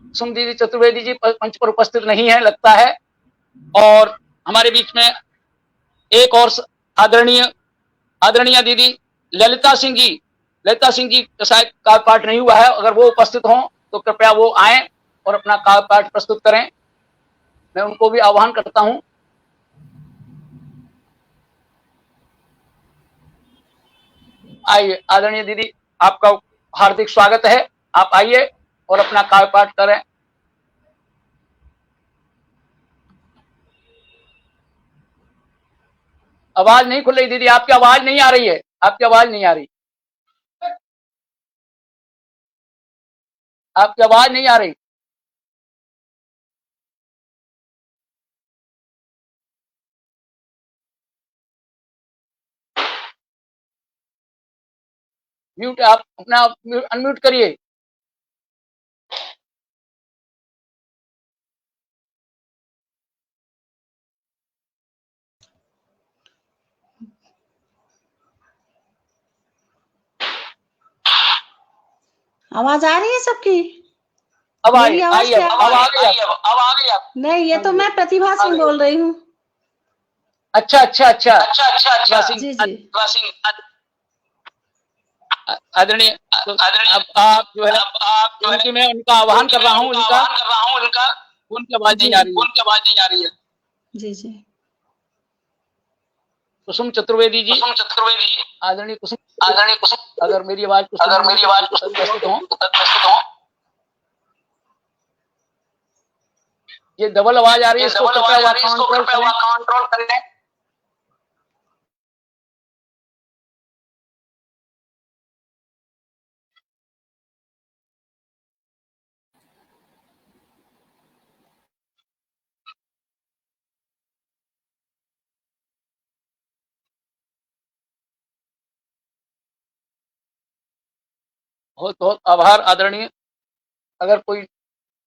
कुसुम दीदी चतुर्वेदी जी मंच पर उपस्थित नहीं है लगता है। और हमारे बीच में एक और आदरणीय दीदी ललिता सिंह जी का शायद काव्य पाठ नहीं हुआ है, अगर वो उपस्थित हों तो कृपया वो आए और अपना काव्य पाठ प्रस्तुत करें। मैं उनको भी आह्वान करता हूं। आइए आदरणीय दीदी, आपका हार्दिक स्वागत है, आप आइए और अपना काव्य पाठ करें। आवाज नहीं खुल रही दीदी, आपकी आवाज नहीं आ रही है, आपकी आवाज नहीं आ रही, आपकी आवाज नहीं आ रही। म्यूट, आप अपना अनम्यूट करिए। आवाज आ रही है सबकी? अब मेरी आवाज आई, क्या अब आ गई। नहीं, ये तो मैं प्रतिभा सिंह बोल रही हूँ। अच्छा, जी जी। आदरणीय, अब आप जो है उनकी मैं उनका आह्वान कर रहा हूँ, उनकी आवाज नहीं आ रही है। जी जी। कुसुम चतुर्वेदी जी, आदरणीय कुसुम, अगर मेरी आवाज उपस्थित हो। ये डबल आवाज आ रही है, इसको कृपया कंट्रोल करें। बहुत बहुत आभार आदरणीय। अगर कोई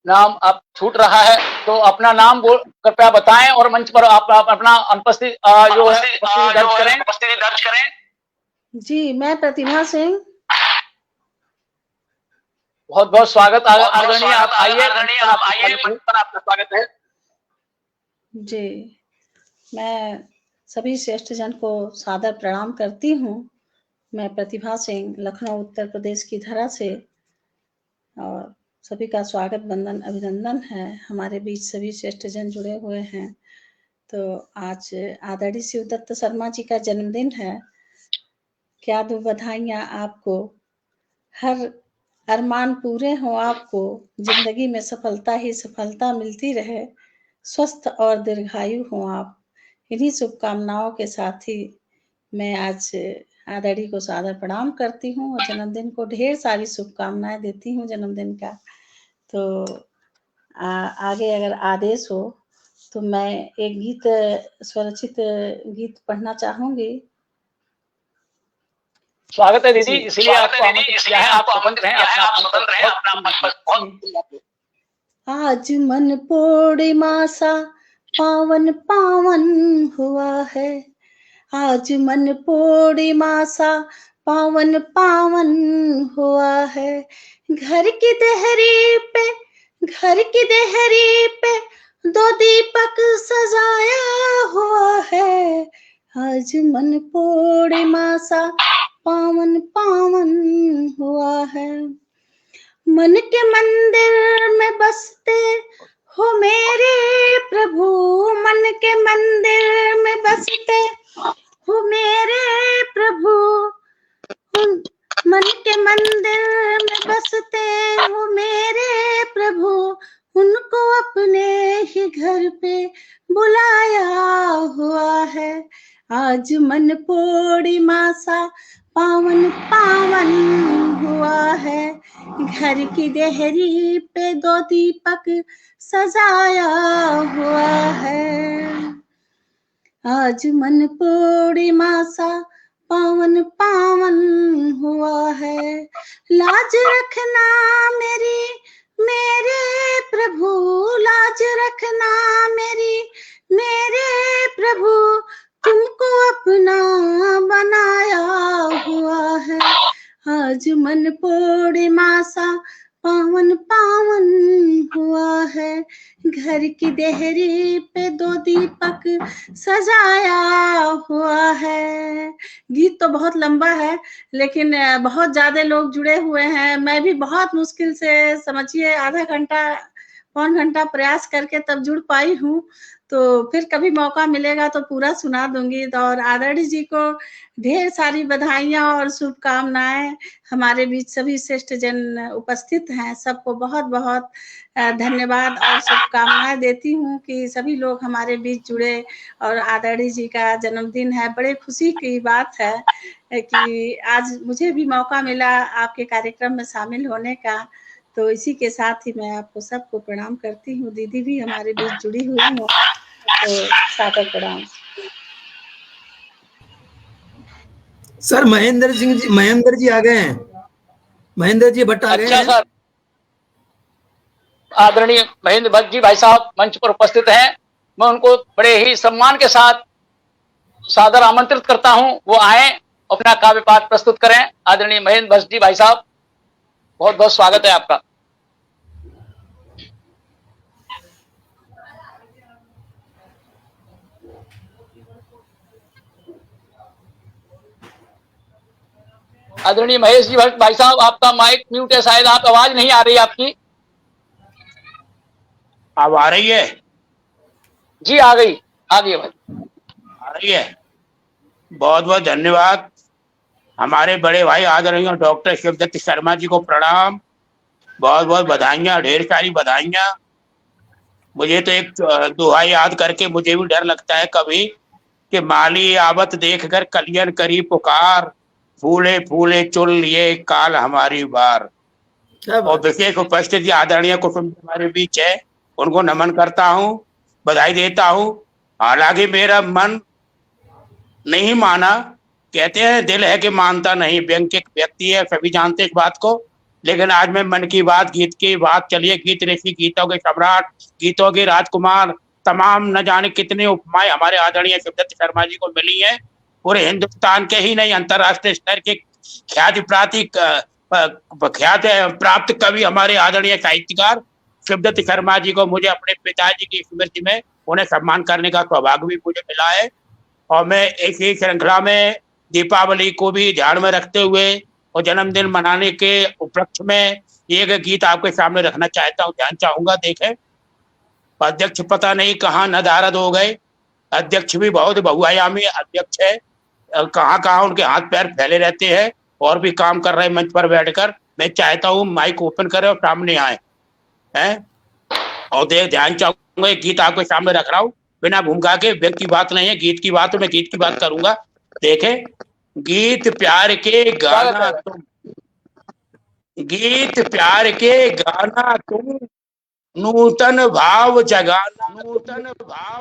नाम आप छूट रहा है तो अपना नाम कृपया बताएं और मंच पर आप अपना उपस्थिति जो है उपस्थिति दर्ज करें। जी, मैं प्रतिभा सिंह। बहुत बहुत स्वागत आदरणीय, आप आइए, मंच पर आपका स्वागत है। जी, मैं सभी श्रेष्ठ जन को सादर प्रणाम करती हूँ। मैं प्रतिभा सिंह लखनऊ उत्तर प्रदेश की धरा से, और सभी का स्वागत वंदन अभिनंदन है। हमारे बीच सभी श्रेष्ठ जन जुड़े हुए हैं। तो आज आदरणीय शिवदत्त शर्मा जी का जन्मदिन है। क्या दूं बधाइयाँ आपको, हर अरमान पूरे हों आपको, जिंदगी में सफलता ही सफलता मिलती रहे, स्वस्थ और दीर्घायु हों आप। इन्हीं शुभकामनाओं के साथ ही मैं आज आदरणीय को सादर प्रणाम करती हूँ और जन्मदिन को ढेर सारी शुभकामनाएं देती हूँ जन्मदिन का। तो आगे अगर आदेश हो तो मैं एक गीत स्वरचित गीत पढ़ना चाहूंगी। स्वागत है दीदी, इसलिए आपको आमंत्रित किया है। आप स्वतंत्र हैं, अपना मन पर। आज मन पूर्णिमा सा पावन पावन हुआ है, आज मन पूर्णिमा सा पावन पावन हुआ है। घर की देहरी पे दो दीपक सजाया हुआ है, आज मन पूर्णिमा सा पावन पावन हुआ है। मन के मंदिर में बसते हो मेरे प्रभु, मन के मंदिर में बसते हो मेरे प्रभु, मन के मंदिर में बसते हो मेरे प्रभु, उनको अपने ही घर पे बुलाया हुआ है। आज मन पूर्णिमा सा पावन पावन हुआ है, घर की देहरी पे दो दीपक सजाया हुआ है। आज मन पूर्णिमा सा पावन पावन हुआ है। लाज रखना मेरे प्रभु, लाज रखना मेरे प्रभु, तुमको अपना बनाया हुआ है। आज मन पूर्णिमा सा पावन पावन हुआ है, घर की देहरी पे दो दीपक सजाया हुआ है। गीत तो बहुत लंबा है, लेकिन बहुत ज्यादा लोग जुड़े हुए हैं। मैं भी बहुत मुश्किल से समझिए आधा घंटा पौन घंटा प्रयास करके तब जुड़ पाई हूँ। तो फिर कभी मौका मिलेगा तो पूरा सुना दूंगी। और आदरणीय जी को ढेर सारी बधाइयां और शुभकामनाएं। हमारे बीच सभी श्रेष्ठ जन उपस्थित हैं, सबको बहुत बहुत धन्यवाद और शुभकामनाएं देती हूं कि सभी लोग हमारे बीच जुड़े। और आदरणीय जी का जन्मदिन है, बड़े खुशी की बात है कि आज मुझे भी मौका मिला आपके कार्यक्रम में शामिल होने का। तो इसी के साथ ही मैं आपको सबको प्रणाम करती हूँ। दीदी भी हमारे बीच जुड़ी हुई हो, तो सादर प्रणाम। सर महेंद्र जी आ गए हैं, महेंद्र जी भट्ट आ गए हैं। अच्छा सर, आदरणीय महेंद्र भट्ट जी भाई साहब मंच पर उपस्थित हैं। मैं उनको बड़े ही सम्मान के साथ सादर आमंत्रित करता हूं, वो आए अपना काव्य पाठ प्रस्तुत करें। आदरणीय महेंद्र भट्ट जी भाई साहब, बहुत बहुत स्वागत है आपका। आदरणीय महेश जी भट्ट भाई साहब, आपका माइक म्यूट है, शायद आप आवाज नहीं आ रही आपकी। अब आ रही है जी? आ गई भाई, आ रही है। बहुत बहुत धन्यवाद। हमारे बड़े भाई आदरणीय डॉक्टर शिवदत्त शर्मा जी को प्रणाम, बहुत बहुत बधाइयां, ढेर सारी बधाइयां। मुझे तो एक दोहा याद करके मुझे भी डर लगता है कभी कि माली आवत देखकर कलियन करी पुकार, फूले फूले चुन लिए काल हमारी बार। और विशेष उपस्थिति आदरणीय कुसुम हमारे बीच है, उनको नमन करता हूँ, बधाई देता हूँ। हालांकि मेरा मन नहीं माना, कहते हैं दिल है कि मानता नहीं, व्यक्ति है, सभी जानते इस बात को। लेकिन आज मैं मन की बात, गीत की बात चलिए, गीत ऋषि, गीतों के सम्राट, गीतों के राजकुमार, तमाम न जाने कितने उपमाएं हमारे आदरणीय शिवदत्त शर्मा जी को मिली हैं। पूरे हिंदुस्तान के ही नहीं, अंतर्राष्ट्रीय स्तर के ख्याति प्राप्त कवि हमारे आदरणीय साहित्यकार शिवदत्त शर्मा जी को मुझे अपने पिताजी की स्मृति में उन्हें सम्मान करने का सौभाग्य भी मुझे मिला है। और मैं एक ही श्रृंखला में दीपावली को भी ध्यान में रखते हुए और जन्मदिन मनाने के उपलक्ष्य में एक गीत आपके सामने रखना चाहता हूँ, ध्यान चाहूंगा। देखें, अध्यक्ष पता नहीं कहाँ नदारद हो गए। अध्यक्ष भी बहुत बहुआयामी अध्यक्ष है, कहाँ उनके हाथ पैर फैले रहते हैं और भी काम कर रहे हैं मंच पर बैठकर। मैं चाहता हूँ माइक ओपन करें और सामने आए हैं। और ध्यान चाहूंगा, एक गीत आपके सामने रख रहा हूँ, बिना भूमिका के। व्यक्ति की बात नहीं है, गीत की बात, तो मैं गीत की बात करूंगा। देखे, गीत प्यार के गाना तुम, गीत प्यार के गाना तुम, नूतन भाव जगाना,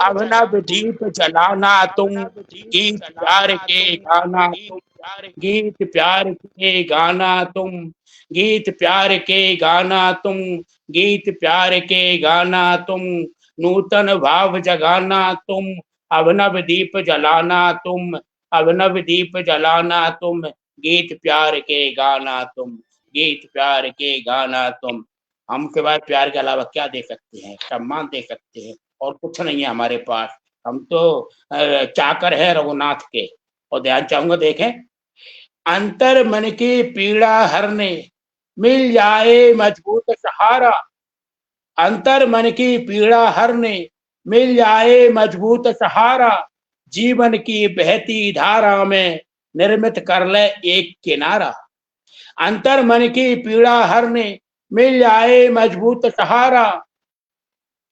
अभिनव दीप जलाना तुम, गीत प्यार के गाना तुम, गीत प्यार के गाना तुम, गीत प्यार के गाना तुम, गीत प्यार के गाना तुम, नूतन भाव जगाना तुम, अभिनव दीप जलाना तुम, अभिनव दीप जलाना तुम, गीत प्यार के गाना तुम, गीत प्यार के गाना तुम। हम के बाद प्यार के अलावा क्या दे सकते हैं? सम्मान दे सकते हैं और कुछ नहीं है हमारे पास। हम तो चाकर है रघुनाथ के। और ध्यान चाहूंगा, देखें, अंतर मन की पीड़ा हरने मिल जाए मजबूत सहारा, अंतर मन की पीड़ा हरने मिल जाए मजबूत सहारा, जीवन की बहती धारा में निर्मित कर ले एक किनारा, अंतर मन की पीड़ा हरने मिल जाए मजबूत सहारा,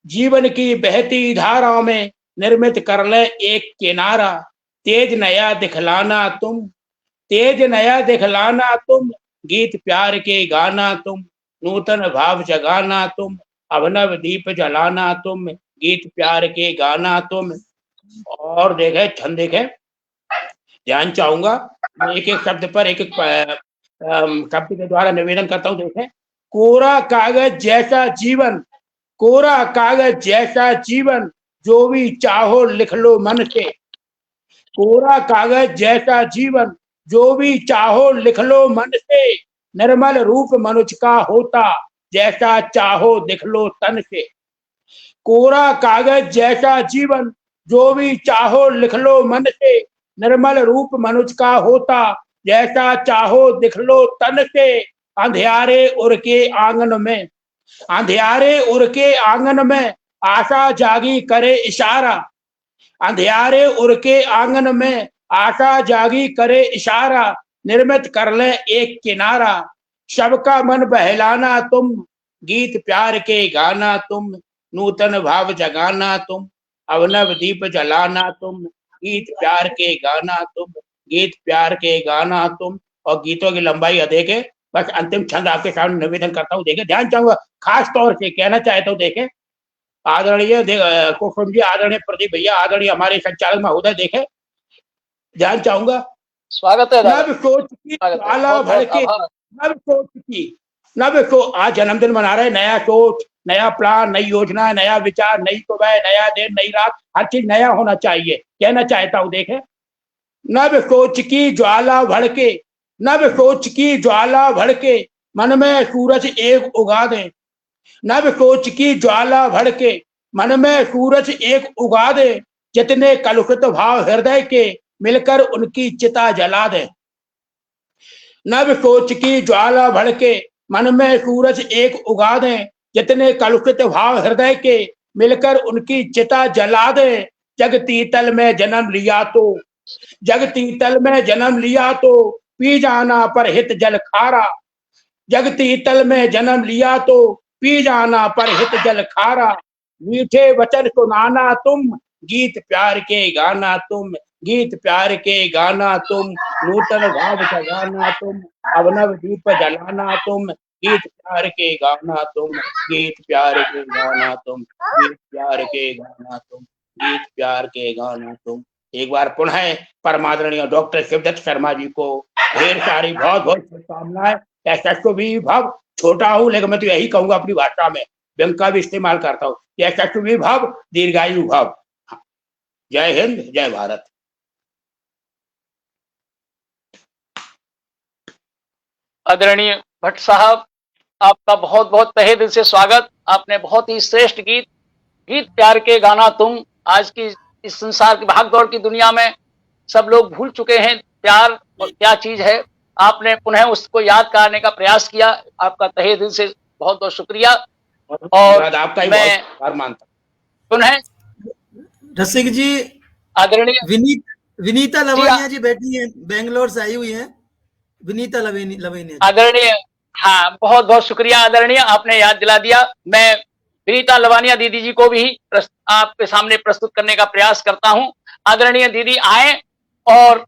जीवन की बहती धारा में निर्मित कर ले एक किनारा, तेज नया दिखलाना तुम, तेज नया दिखलाना तुम, गीत प्यार के गाना तुम, नूतन भाव जगाना तुम, अभिनव दीप जलाना तुम, गीत प्यार के गाना तुम। और देखे छंद, देखे, ध्यान चाहूंगा, मैं एक एक शब्द पर एक एक शब्द के द्वारा निवेदन करता हूं। देखें, कोरा कागज जैसा जीवन, कोरा कागज जैसा जीवन, जो भी चाहो लिख लो मन से, कोरा कागज जैसा जीवन, जो भी चाहो लिख लो मन से, निर्मल रूप मनुष्य का होता, जैसा चाहो दिख लो तन से, कोरा कागज जैसा जीवन, जो भी चाहो लिख लो मन से, निर्मल रूप मनुष्य का होता, जैसा चाहो दिख लो तन से, अंधियारे उर के आंगन में, अंधियारे उर के आंगन में, आशा जागी करे इशारा, अंधियारे उर के आंगन में, आशा जागी करे इशारा, निर्मित कर ले एक किनारा, सबका मन बहलाना तुम, गीत प्यार के गाना तुम, नूतन भाव जगाना तुम, अभिनव दीप जलाना तुम, गीत प्यार के गाना तुम, गीत प्यार के गाना तुम। और गीतों की लंबाई अधिक है, बस अंतिम छंद आपके सामने निवेदन करता हूँ। देखे, ध्यान चाहूंगा, खास तौर से कहना चाहता हूँ, देखे, आदरणीय कुसुम जी, आदरणीय प्रदीप भैया, आदरणीय हमारे संचालक महोदय, देखे, ध्यान चाहूंगा, स्वागत है। नव सोच की ज्वाला भड़के, नव सोच की, नव सोच, आज जन्मदिन मना रहे, नया सोच, नया प्लान, नई योजना, नया विचार, नई सुबह, नया दिन, नई रात, हर चीज नया होना चाहिए, कहना चाहता हूँ। देखे, नव सोच की ज्वाला भड़के, नव सोच की ज्वाला भड़के, मन में सूरज एक उगा दे, नव सोच की ज्वाला भड़के, मन में सूरज एक उगा दे, जितने कलुषित भाव हृदय के, मिलकर उनकी चिता जला दे, नव सोच की ज्वाला भड़के, मन में सूरज एक उगा दे, जितने कलुषित भाव हृदय के, मिलकर उनकी चिता जला दे, जगती तल में जन्म लिया तो, जगती तल में जन्म लिया तो, पी जाना पर हित जल खारा, जगती तल में जन्म लिया तो, पी जाना पर हित जल खारा, मीठे वचन सुनाना तुम, गीत प्यार के गाना तुम, गीत प्यार के गाना तुम, नूतन भाव जगाना तुम, अभिनव दीप जलाना तुम, गीत प्यार के गाना तुम, गीत प्यार के गाना तुम, गीत प्यार के गाना तुम, गीत प्यार के गाना तुम। एक बार पुनः परमादरणीय डॉक्टर शिवदत्त शर्मा जी को ढेर सारी बहुत बहुत शुभकामनाएं। यशस्वी भव, छोटा हूं लेकिन मैं तो यही कहूंगा अपनी भाषा में, व्यंग का भी इस्तेमाल करता हूँ, यशस्वी भव, दीर्घायु भव। जय हिंद, जय भारत। आदरणीय भट्ट साहब, आपका बहुत बहुत तहे दिल से स्वागत। आपने बहुत ही श्रेष्ठ गीत, गीत प्यार के गाना तुम, आज की इस संसार की भागदौड़ की दुनिया में सब लोग भूल चुके हैं प्यार और क्या चीज है। आपने पुनः उसको याद करने का प्रयास किया, आपका तहे दिल से बहुत बहुत शुक्रिया। और आपका ही मैं मानता पुनः रसिक जी, आदरणीय विनीता लवानिया जी बैठी है, बेंगलोर से आई हुई है, विनीता लवानिया। आदरणीय, हाँ, बहुत बहुत शुक्रिया आदरणीय, आपने याद दिला दिया। मैं विनीता लवानिया दीदी जी को भी आपके सामने प्रस्तुत करने का प्रयास करता हूं। आदरणीय दीदी आए और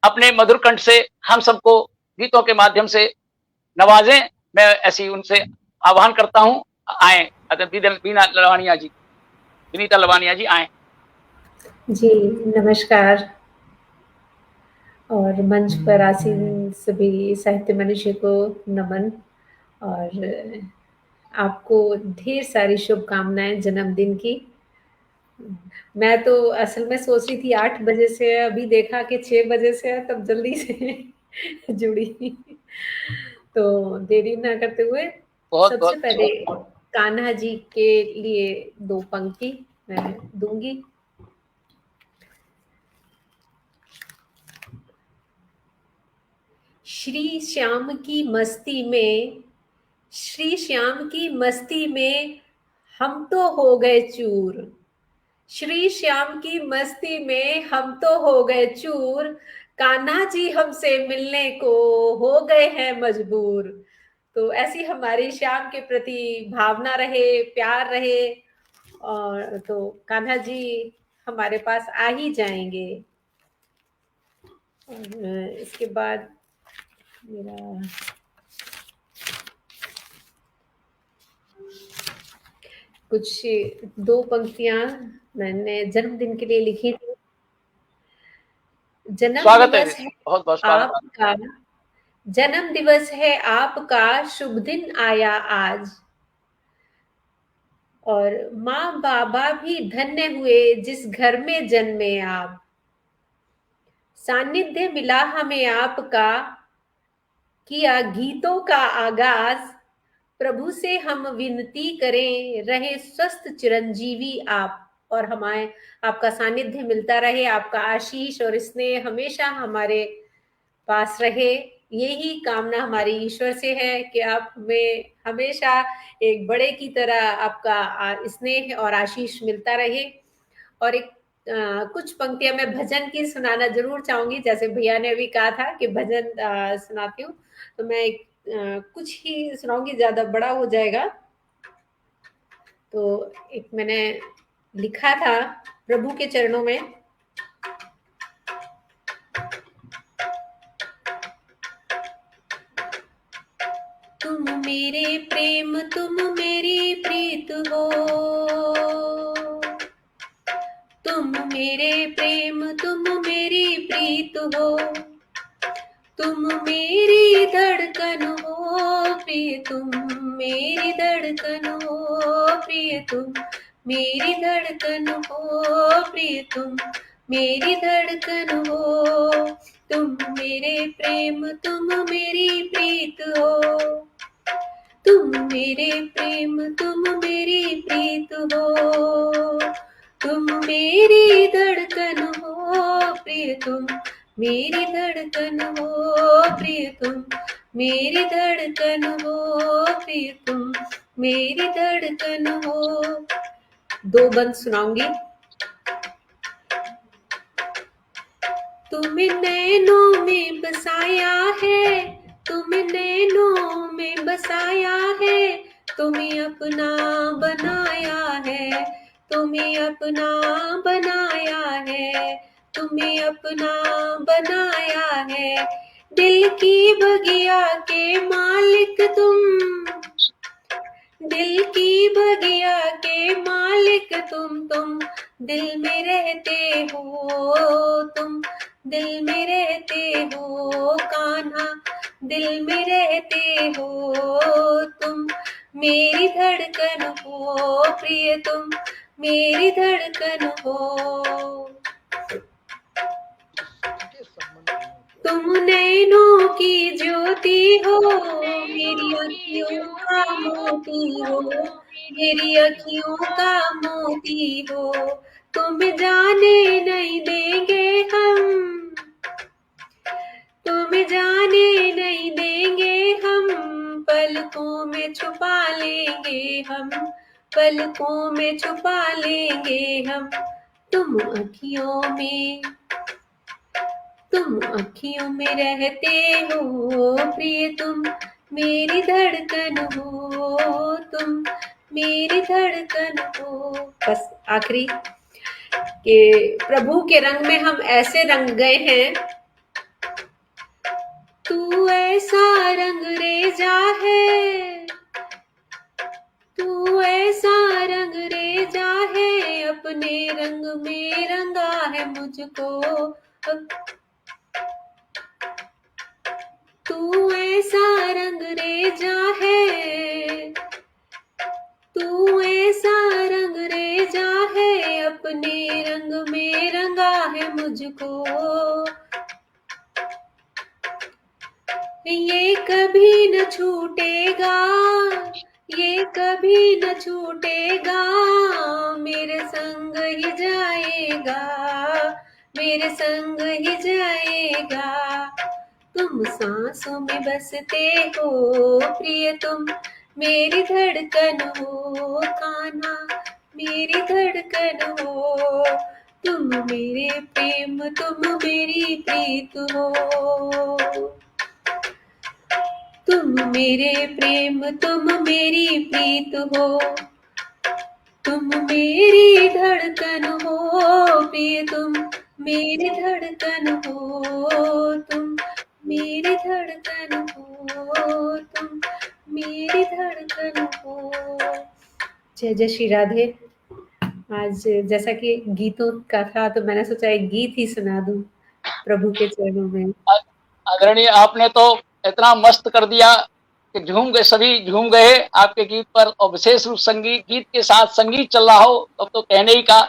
अपने मधुर कंठ से हम सबको गीतों के माध्यम से नवाजें। मैं ऐसी उनसे आह्वान करता हूं। आए बीना लवानिया जी, विनीता लवानिया जी आए। जी नमस्कार। और मंच पर आसीन सभी साहित्य मनुष्य को नमन और आपको ढेर सारी शुभकामनाएं जन्मदिन की। मैं तो असल में सोच रही थी 8 बजे से है, अभी देखा कि 6 बजे से है, तब जल्दी से जुड़ी। तो देरी ना करते हुए बहुत सबसे बहुत पहले कान्हा जी के लिए 2 पंक्ति मैं दूंगी। श्री श्याम की मस्ती में, श्री श्याम की मस्ती में हम तो हो गए चूर। श्री श्याम की मस्ती में हम तो हो गए चूर, कान्हा जी हमसे मिलने को हो गए हैं मजबूर। तो ऐसी हमारी श्याम के प्रति भावना रहे, प्यार रहे, और तो कान्हा जी हमारे पास आ ही जाएंगे। और इसके बाद मेरा कुछ 2 पंक्तियां मैंने जन्मदिन के लिए लिखी थी। जन्म स्वागत है, दिवस है बहुत बहुत स्वागत आपका, जन्म दिवस है आपका, शुभ दिन आया आज। और माँ बाबा भी धन्य हुए जिस घर में जन्मे आप। सानिध्य मिला हमें आपका, किया गीतों का आगाज। प्रभु से हम विनती करें, रहे स्वस्थ चिरंजीवी आप। और हमारे आपका सानिध्य मिलता रहे, आपका आशीष और स्नेह हमेशा हमारे पास रहे। यही कामना हमारी ईश्वर से है कि आप हमें हमेशा एक बड़े की तरह आपका स्नेह और आशीष मिलता रहे। और एक कुछ पंक्तियां मैं भजन की सुनाना जरूर चाहूंगी, जैसे भैया ने अभी कहा था कि भजन सुनाती हूँ, तो मैं एक कुछ ही सुनाऊंगी, ज्यादा बड़ा हो जाएगा। तो एक मैंने लिखा था प्रभु के चरणों में। तुम मेरे प्रेम तुम मेरी प्रीत हो, तुम मेरे प्रेम तुम मेरी प्रीत हो। तुम मेरी धड़कन हो प्रिय, तुम मेरी धड़कन हो प्रिय, तुम मेरी धड़कन हो प्रिय, तुम मेरी धड़कन हो। तुम मेरे प्रेम तुम मेरी प्रीत हो, तुम मेरे प्रेम तुम मेरी प्रीत हो। तुम मेरी धड़कन हो प्रिय, तुम मेरी धड़कन हो प्रिय, तुम मेरी धड़कन हो प्रिय, तुम मेरी धड़कन हो। 2 बंद सुनाऊंगी। तुम नैनों में बसाया है, तुम नैनों में बसाया है, तुम्हें अपना बनाया है, तुम्हें अपना बनाया है, तुम्हें अपना बनाया है। दिल की बगिया के मालिक तुम, दिल की बगिया के मालिक तुम दिल में रहते हो, तुम दिल में रहते हो कान्हा, दिल में रहते हो। तुम मेरी धड़कन हो प्रिय, तुम मेरी धड़कन हो। तुम नैनों की ज्योति हो, मेरी अखियों का मोती हो, मेरी अखियों का मोती हो। तुम जाने नहीं देंगे हम, तुम जाने नहीं देंगे हम, पलकों में छुपा लेंगे हम, पलकों में छुपा लेंगे हम। तुम अखियों में, तुम अखियों में रहते हो प्रिय, तुम मेरी धड़कन हो, तुम मेरी धड़कन हो। बस आखिरी कि प्रभु के रंग में हम ऐसे रंग गए हैं। तू ऐसा रंग रेजा है, तू अपने रंग में रंगा है मुझको। तू ऐसा रंग रेजा है, तू ऐसा रंग रेजा है, अपने रंग में रंगा है मुझको। ये कभी न छूटेगा, ये कभी न छूटेगा, मेरे संग ही जाएगा, मेरे संग ही जाएगा। तुम सांसों में बसते हो प्रिय, तुम मेरी धड़कन हो कान्हा, मेरी धड़कन हो। तुम मेरे प्रेम, तुम मेरी प्रीत हो। तुम मेरे प्रेम, तुम मेरी प्रीत हो। तुम मेरी धड़कन हो प्रिय, तुम मेरी धड़कन हो। तुम मेरी धड़कन हो, तुम मेरी धड़कन हो। जय जय श्री राधे। आज जैसा कि गीतों का था तो मैंने सोचा एक गीत ही सुना दूं प्रभु के चरणों में। आदरणीय, आपने तो इतना मस्त कर दिया कि झूम गए, सभी झूम गए आपके गीत पर। और विशेष रूप संगीत, गीत के साथ संगीत चल रहा हो तब तो कहने ही का,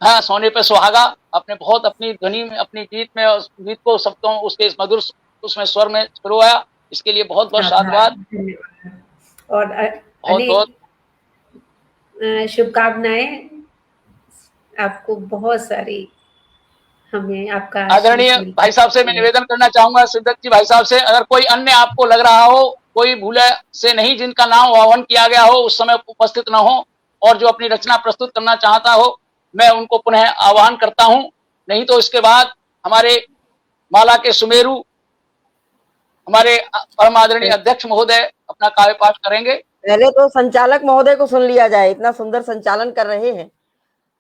हाँ, सोने पे सुहागा। आपने बहुत अपनी ध्वनि में, अपनी गीत में, और गीत को सबको उसके मधुर उसमें स्वर में पिरोया। इसके लिए बहुत बहुत साधुवाद और बहुत बहुत शुभकामनाएं आपको बहुत सारी। हमें आपका आदरणीय भाई साहब से मैं निवेदन करना चाहूंगा, सिद्धत जी भाई साहब से, अगर कोई अन्य आपको लग रहा हो, कोई भूले से नहीं जिनका नाम आह्वान किया गया हो, उस समय उपस्थित न हो और जो अपनी रचना प्रस्तुत करना चाहता हो, मैं उनको पुनः आह्वान करता हूं। नहीं तो इसके बाद हमारे माला के सुमेरु, हमारे परम आदरणीय अध्यक्ष महोदय अपना काव्य पाठ करेंगे। पहले तो संचालक महोदय को सुन लिया जाए, इतना सुंदर संचालन कर रहे हैं।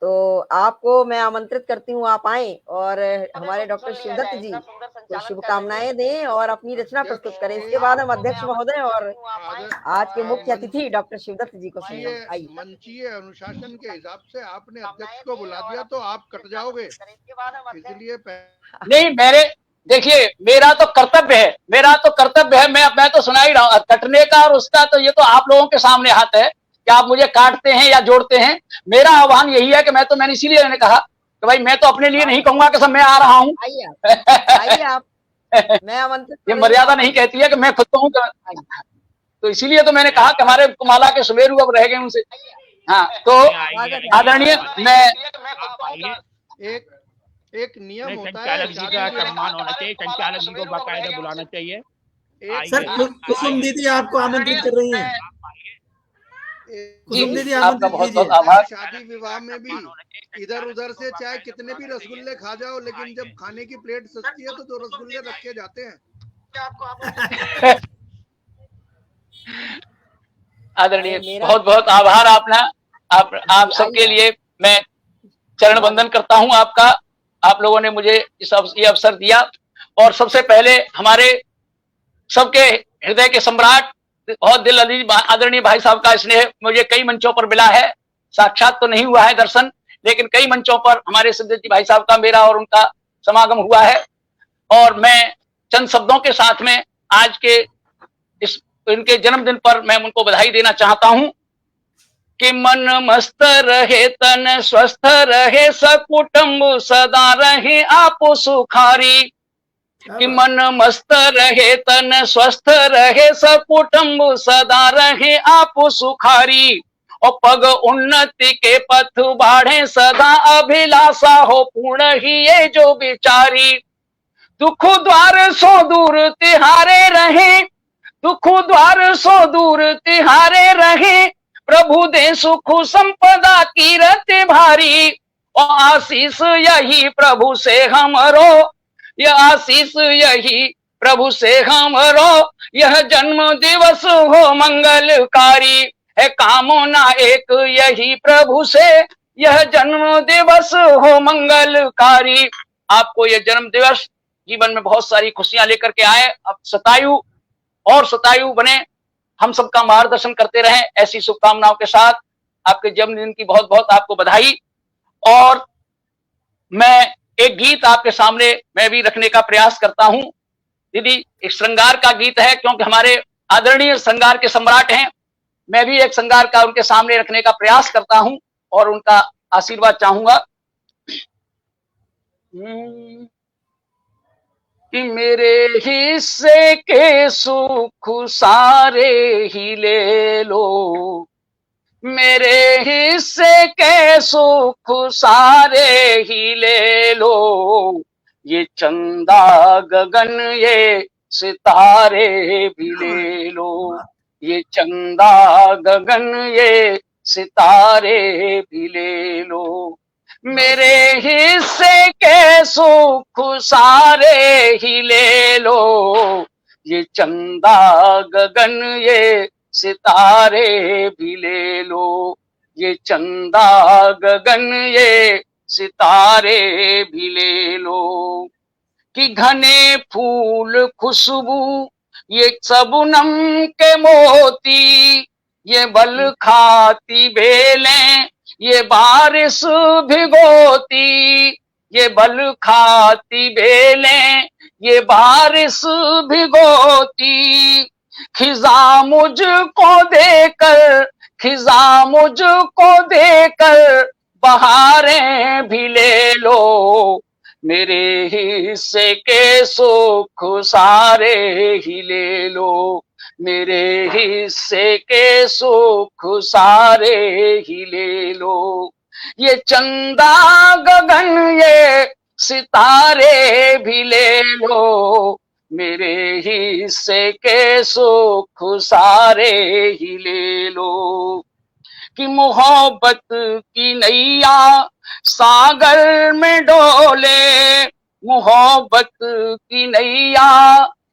तो आपको मैं आमंत्रित करती हूँ, आप आए और हमारे डॉक्टर शिवदत्त जी को शुभकामनाएं दें और अपनी रचना प्रस्तुत करें। इसके बाद हम अध्यक्ष महोदय और आज के मुख्य अतिथि डॉक्टर शिवदत्त जी को सुनेंगे। आइए। मंचीय अनुशासन के हिसाब से आपने अध्यक्ष को बुला दिया तो आप कट जाओगे, इसलिए नहीं, मेरे देखिए, मेरा तो कर्तव्य है, मेरा तो कर्तव्य है। मैं तो सुना ही रहा हूँ कटने का और उसका, तो ये तो आप लोगों के सामने हाथ है कि आप मुझे काटते हैं या जोड़ते हैं। मेरा आह्वान यही है कि मैंने इसीलिए मैंने कहा कि भाई मैं तो अपने लिए नहीं कहूंगा कि सब मैं आ रहा हूँ। आइए आप, मैं आमंत्रित, ये मर्यादा नहीं कहती है कि मैं खुद कहूँ। तो इसीलिए तो मैंने कहा कि हमारे माला के सुमेरु अब रह गए उनसे। हाँ, तो आदरणीय, मैं एक नियम होता है, संचालक जी का सम्मान होना चाहिए, संचालक जी को बाकायदा बुलाना चाहिए। सर कुसुम दीदी आपको आमंत्रित कर रही हैं। कुसुम दीदी आपका आमंत्रित बहुत कीजिए। बहुत आभार। शादी विवाह में भी इधर उधर से चाहे कितने भी रसगुल्ले खा जाओ, लेकिन जब खाने की प्लेट सस्ती है तो 2 रसगुल्ले रखे जाते हैं। आदरणीय, बहुत बहुत आभार आप सबके लिए मैं चरण वंदन करता हूं आपका। आप लोगों ने मुझे ये अवसर दिया। और सबसे पहले हमारे सबके हृदय के सम्राट, बहुत दिल अजीज आदरणीय भाई साहब का स्नेह मुझे कई मंचों पर मिला है। साक्षात तो नहीं हुआ है दर्शन, लेकिन कई मंचों पर हमारे सिद्धत जी भाई साहब का, मेरा और उनका समागम हुआ है। और मैं चंद शब्दों के साथ में आज के इनके जन्मदिन पर मैं उनको बधाई देना चाहता हूं कि मन मस्त रहे, तन स्वस्थ रहे, सकुटुंब सदा रहे आप सुखारी। कि मन मस्त रहे, तन स्वस्थ रहे, सकुटुंब सदा रहे आप सुखारी। और पग उन्नति के पथ बाढ़े, सदा अभिलाषा हो पूर्ण ही ये जो विचारी। दुख द्वार सो दूर तिहारे रहे, दुख द्वार सो दूर तिहारे रहे, प्रभु दे सुख संपदा की रत भारी। और आशीष यही प्रभु से हमरो, यह आशीष यही प्रभु से हमरो, यह जन्म दिवस हो मंगलकारी। है कामना एक यही प्रभु से, यह जन्म दिवस हो मंगलकारी। आपको यह जन्म दिवस जीवन में बहुत सारी खुशियां लेकर के आए, अब शतायु और शतायु बने, हम सबका मार्गदर्शन करते रहें। ऐसी शुभकामनाओं के साथ आपके जन्मदिन की बहुत बहुत आपको बधाई। और मैं एक गीत आपके सामने मैं भी रखने का प्रयास करता हूं। दीदी एक श्रृंगार का गीत है, क्योंकि हमारे आदरणीय श्रृंगार के सम्राट हैं। मैं भी एक श्रृंगार का उनके सामने रखने का प्रयास करता हूं और उनका आशीर्वाद चाहूंगा। कि मेरे हिस्से के सुख सारे ही ले लो, मेरे हिस्से के सुख सारे ही ले लो, ये चंदा गगन ये सितारे भी ले लो, ये चंदा गगन ये सितारे भी ले लो, मेरे हिस्से के सुख सारे ही ले लो, ये चंदा गगन ये सितारे भी ले लो, ये चंदा गगन ये सितारे भी ले लो। कि घने फूल खुशबू ये सबनम के मोती, ये बल खाती बेलें ये बारिश भिगोती, ये बल खाती बेलें ये बारिश भिगोती, खिजा मुझको देकर, खिजा मुझको देकर बहारें भी ले लो, मेरे हिस्से के सुख सारे ही ले लो, मेरे हिस्से के सुख सारे ही ले लो, ये चंदा गगन ये सितारे भी ले लो, मेरे हिस्से के सुख सारे ही ले लो। कि मोहब्बत की नैया सागर में डोले, मोहब्बत की नैया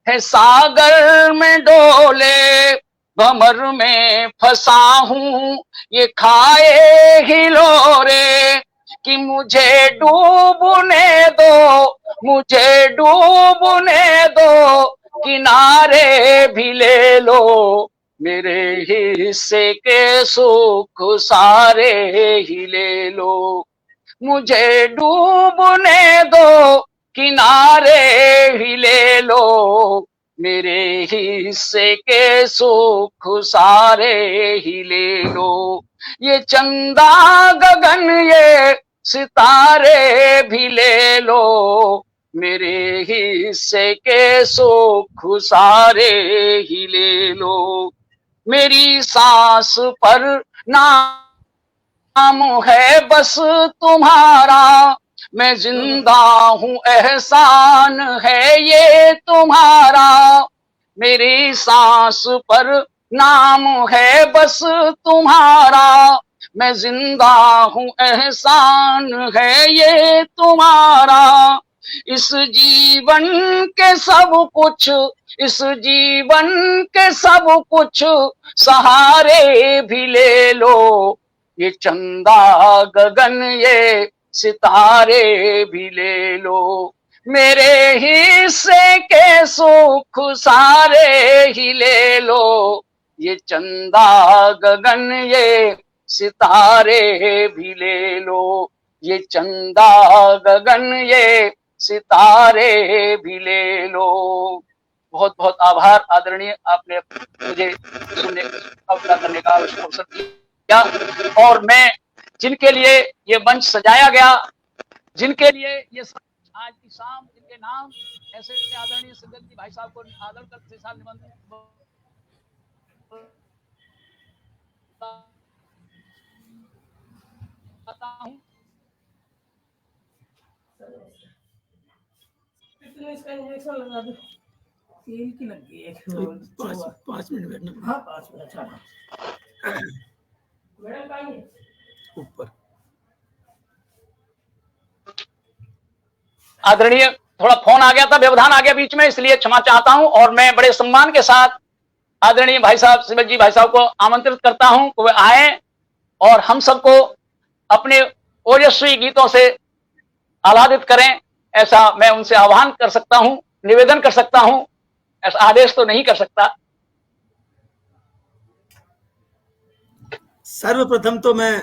है सागर में डोले, भंवर में फंसा हूँ ये खाए हिलोरे, कि मुझे डूबने दो, मुझे डूबने दो, किनारे भी ले लो, मेरे हिस्से के सुख सारे ही ले लो, मुझे डूबने दो, किनारे ही ले लो, मेरे हिस्से के सुख सारे ही ले लो, ये चंदा गगन ये सितारे भी ले लो, मेरे हिस्से के सुख सारे ही ले लो, मेरी सांस पर नाम है बस तुम्हारा, मैं जिंदा हूँ एहसान है ये तुम्हारा, मेरी सांस पर नाम है बस तुम्हारा, मैं जिंदा हूँ एहसान है ये तुम्हारा, इस जीवन के सब कुछ, इस जीवन के सब कुछ सहारे भी ले लो, ये चंदा गगन ये सितारे भी ले लो, मेरे हिस्से के सुख सारे ही ले लो, ये चंदा गगन ये सितारे भी ले लो, ये चंदा गगन ये सितारे भी ले लो। बहुत बहुत आभार आदरणीय, आपने मुझे सुनने अवसर करने का अवसर दिया, और मैं जिनके लिए ये मंच सजाया गया, जिनके लिए ये आज की शाम, जिनके नाम ऐसे आदरणीय सिद्धत जी भाई साहब को आदर करते साथ निमंत्रण हूँ। इसका इंजेक्शन लगा दो, तेल की लग गई है। 5 मिनट बैठना। हाँ 5 मिनट। मैडम कहाँ है? ऊपर। आदरणीय, थोड़ा फोन आ गया था, व्यवधान आ गया बीच में, इसलिए क्षमा चाहता हूं, और मैं बड़े सम्मान के साथ आदरणीय भाई साहब सिमत जी भाई साहब को आमंत्रित करता हूं कि वे आए और हम सबको अपने ओजस्वी गीतों से आह्लादित करें। ऐसा मैं उनसे आह्वान कर सकता हूं, निवेदन कर सकता हूं, ऐसा आदेश तो नहीं कर सकता। सर्वप्रथम तो मैं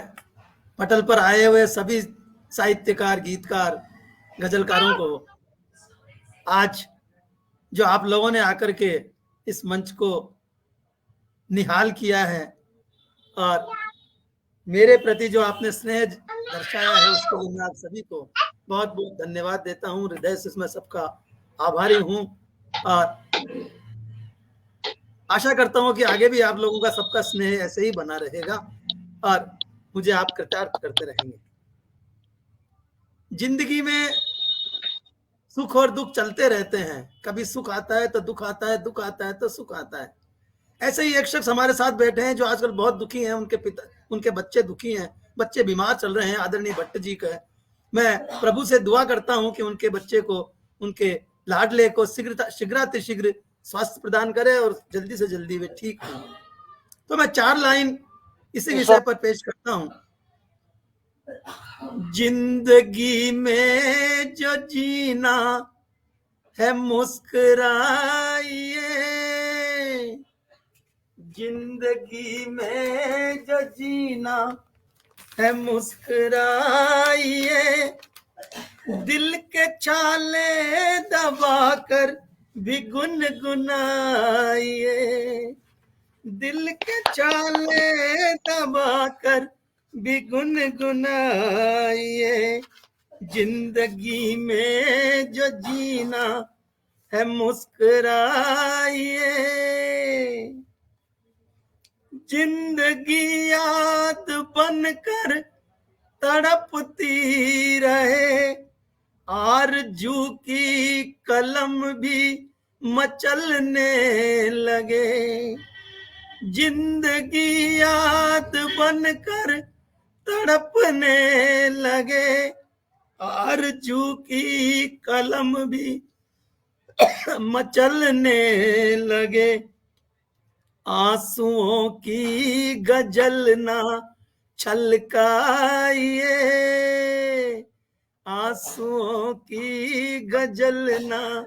पटल पर आए हुए सभी साहित्यकार, गीतकार, गजलकारों को आज जो आप लोगों ने आकर के इस मंच को निहाल किया है और मेरे प्रति जो आपने स्नेह दर्शाया है उसके लिए मैं आप सभी को बहुत बहुत धन्यवाद देता हूँ। हृदय से मैं सबका आभारी हूँ और आशा करता हूँ कि आगे भी आप लोगों का सबका स्नेह ऐसे ही बना रहेगा और मुझे आप कृतार्थ करते रहेंगे। जिंदगी में सुख और दुख चलते रहते हैं, कभी सुख आता है तो दुख आता है, दुख आता है तो सुख आता है। ऐसे ही एक शख्स हमारे साथ बैठे हैं जो आजकल बहुत दुखी हैं, उनके बच्चे दुखी हैं, बच्चे बीमार चल रहे हैं। आदरणीय भट्ट जी का मैं प्रभु से दुआ करता हूं कि उनके बच्चे को, उनके लाडले को शीघ्र स्वास्थ्य प्रदान करे और जल्दी से जल्दी वे ठीक हों। तो मैं 4 लाइन इसी विषय पर पेश करता हूं। जिंदगी में जो जीना है मुस्कुराइए, जिंदगी में जो जीना है मुस्कुराइए, दिल के छाले दबाकर भी गुनगुनाइए, दिल के छाले दबाकर भी गुनगुनाइए, जिंदगी में जो जीना है मुस्कुराइए। जिंदगी याद बनकर तड़पती रहे, आरज़ू की कलम भी मचलने लगे, जिंदगी याद बनकर तड़पने लगे, आरज़ू की कलम भी मचलने लगे, आंसुओं की गजल ना छलकाइए, आंसुओं की गजल ना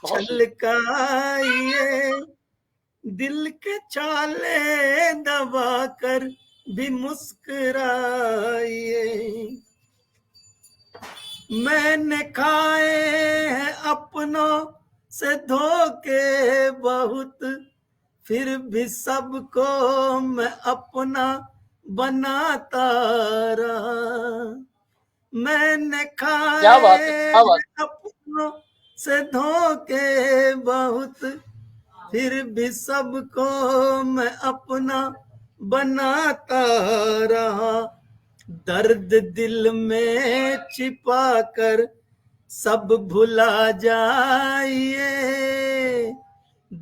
छलकाइए, दिल के छाले दबाकर भी मुस्कुराइए। मैंने खाए हैं अपनों से धोखे बहुत, फिर भी सबको मैं अपना बनाता रहा। मैंने खाए अपनों से धोखे बहुत, फिर भी सबको मैं अपना बनाता रहा। दर्द दिल में छिपा कर सब भुला जाइए,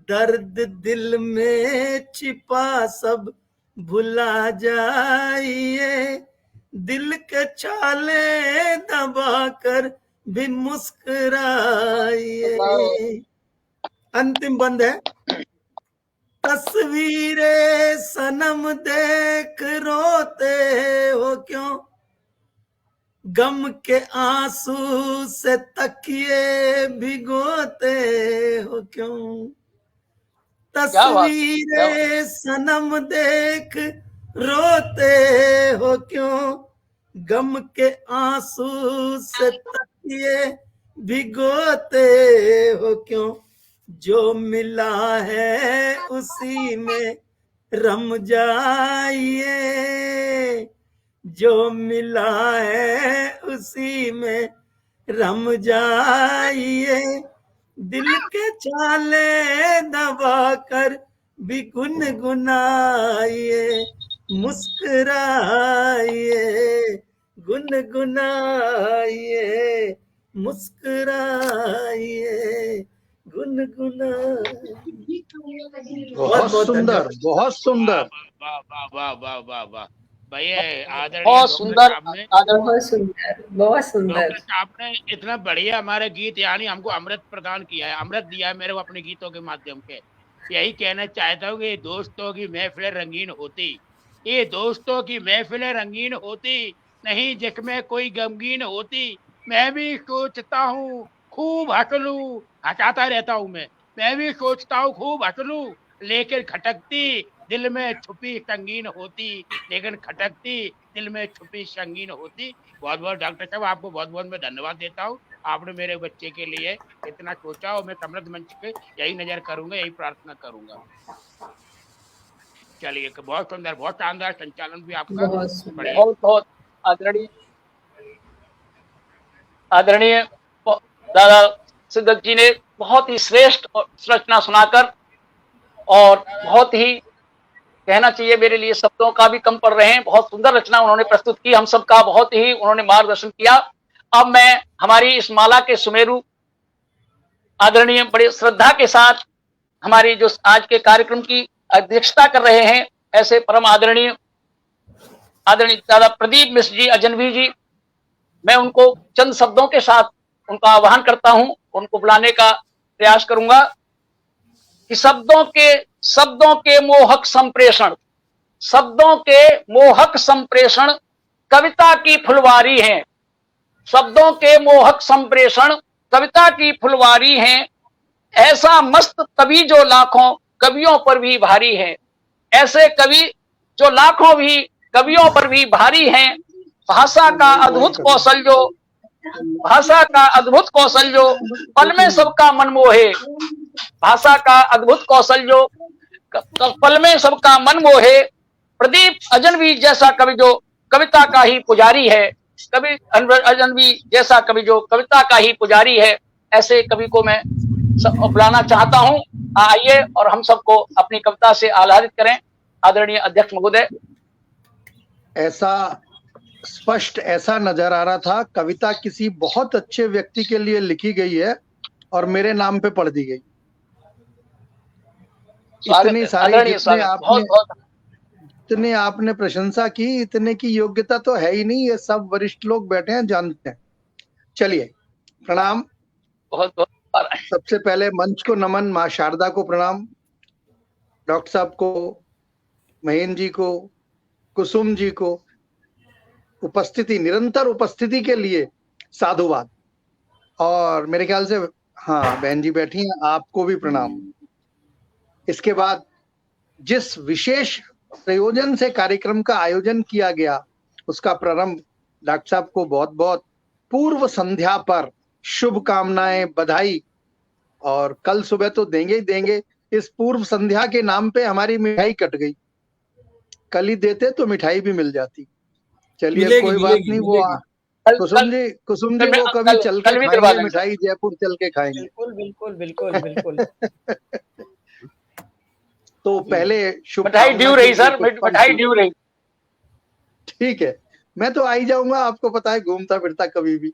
दर्द दिल में छिपा सब भुला जाइए, दिल के छाले दबाकर भी मुस्कुराइए। अंतिम बंद है। तस्वीरें सनम देख रोते हो क्यों, गम के आंसू से तकिए भिगोते हो क्यों, तस्वीरें सनम देख रोते हो क्यों, गम के आंसू से तकिए भिगोते हो क्यों, जो मिला है उसी में रम जाइए, जो मिला है उसी में रम जाइए, दिल के छाले दबाकर भी गुनगुनाइए, मुस्कुराइए, गुनगुनाइए, मुस्कुराइए, बहुत सुंदर, बहुत सुंदर। वाह वाह वाह वाह वाह वाह भैया, आदरणीय बहुत सुंदर, बहुत सुंदर, बहुत सुंदर। डॉक्टर साहब ने इतना बढ़िया हमारे गीत यानी हमको अमृत प्रदान किया है, अमृत दिया है मेरे को अपने गीतों के माध्यम से। यही कहना चाहता हूँ कि दोस्तों की महफिलें रंगीन होती, ये दोस्तों की महफिलें रंगीन होती नहीं जिसमें कोई गमगीन होती। मैं भी सोचता हूँ खूब हंस लूं, हंसाता रहता हूँ मैं भी सोचता हूँ खूब हंस लूं, लेकिन खटकती दिल में छुपी संगीन होती, लेकिन खटकती दिल में छुपी संगीन होती। बहुत बहुत डॉक्टर साहब आपको बहुत बहुत मैं धन्यवाद देता हूँ। आपने मेरे बच्चे के लिए इतना सोचा और मैं समृद्ध मंच पे यही नजर करूंगा, यही प्रार्थना करूंगा। चलिए, बहुत सुंदर, बहुत शानदार संचालन भी आपका। बहुत बहुत आदरणीय आदरणीय दादा सिद्धत जी ने बहुत ही श्रेष्ठ रचना सुनाकर, और बहुत ही कहना चाहिए मेरे लिए शब्दों का भी कम पड़ रहे हैं, बहुत सुंदर रचना उन्होंने प्रस्तुत की, हम सबका बहुत ही उन्होंने मार्गदर्शन किया। अब मैं हमारी इस माला के सुमेरु आदरणीय बड़े श्रद्धा के साथ हमारी जो आज के कार्यक्रम की अध्यक्षता कर रहे हैं, ऐसे परम आदरणीय दादा प्रदीप मिश्र जी, अजनवी जी, मैं उनको चंद शब्दों के साथ उनका आह्वान करता हूं, उनको बुलाने का प्रयास करूंगा कि शब्दों के मोहक संप्रेषण, शब्दों के मोहक संप्रेषण कविता की फुलवारी हैं। शब्दों के मोहक संप्रेषण कविता की फुलवारी हैं। ऐसा मस्त कवि जो लाखों कवियों पर भी भारी है, ऐसे कवि जो लाखों भी कवियों पर भी भारी हैं। भाषा का अद्भुत कौशल जो पल में सबका मन मोहे, भाषा का अद्भुत कौशल जो पल में सबका मन मोहे। प्रदीप अजनवी जैसा कवि जो कविता का ही पुजारी है, कवि अजनवी जैसा कवि जो कविता का ही पुजारी है, ऐसे कवि को मैं बुलाना चाहता हूं। आइए और हम सबको अपनी कविता से आह्लादित करें। आदरणीय अध्यक्ष महोदय। ऐसा स्पष्ट ऐसा नजर आ रहा था कविता किसी बहुत अच्छे व्यक्ति के लिए लिखी गई है और मेरे नाम पे पढ़ दी गई। इतनी सारी इतने आपने प्रशंसा की, इतने की योग्यता तो है ही नहीं, ये सब वरिष्ठ लोग बैठे हैं, जानते हैं। चलिए, प्रणाम। बहुत बहुत सबसे पहले मंच को नमन, माँ शारदा को प्रणाम, डॉक्टर साहब को, महेंद्र जी को, कुसुम जी को उपस्थिति, निरंतर उपस्थिति के लिए साधुवाद। और मेरे ख्याल से हाँ बहन जी बैठी हैं, आपको भी प्रणाम। इसके बाद जिस विशेष प्रयोजन से कार्यक्रम का आयोजन किया गया, उसका प्रारंभ डॉक्टर साहब को बहुत बहुत पूर्व संध्या पर शुभकामनाएं, बधाई। और कल सुबह तो देंगे ही देंगे। इस पूर्व संध्या के नाम पे हमारी मिठाई कट गई, कल ही देते तो मिठाई भी मिल जाती। चलिए कोई बात नहीं, वो कुसुम जी वो कभी चल के खाएंगे मिठाई, जयपुर चल के खाएंगे। बिल्कुल बिल्कुल बिल्कुल। तो पहले मिठाई ड्यू रही सर, मिठाई ड्यू रही। ठीक है, मैं तो आ ही जाऊंगा, आपको पता है घूमता फिरता कभी भी।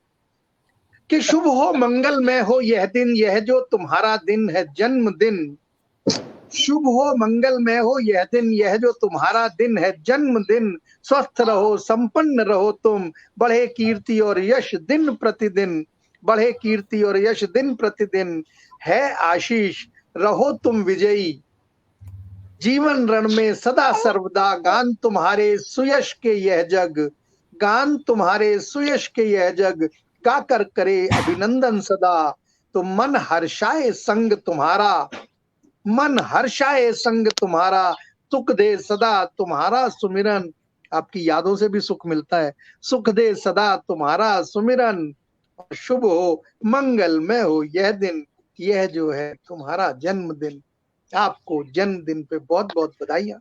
कि शुभ हो मंगलमय हो यह दिन, यह जो तुम्हारा दिन है जन्मदिन। शुभ हो मंगलमय हो यह दिन, यह जो तुम्हारा दिन है जन्मदिन। स्वस्थ रहो, संपन्न रहो तुम, बढ़े कीर्ति और यश दिन प्रतिदिन, बढ़े कीर्ति और यश दिन प्रतिदिन। है आशीष रहो तुम विजयी, जीवन रण में सदा सर्वदा। गान तुम्हारे सुयश के यह जग, गान तुम्हारे सुयश के यह जग। गाकर करे अभिनंदन सदा, तो मन हर्षाए संग तुम्हारा, मन हर्षाए संग तुम्हारा। सुख दे सदा तुम्हारा सुमिरन, आपकी यादों से भी सुख मिलता है। सुख दे सदा तुम्हारा सुमिरन, और शुभ हो मंगलमय हो यह दिन, यह जो है तुम्हारा जन्मदिन। आपको जन्मदिन पे बहुत बहुत बधाइयां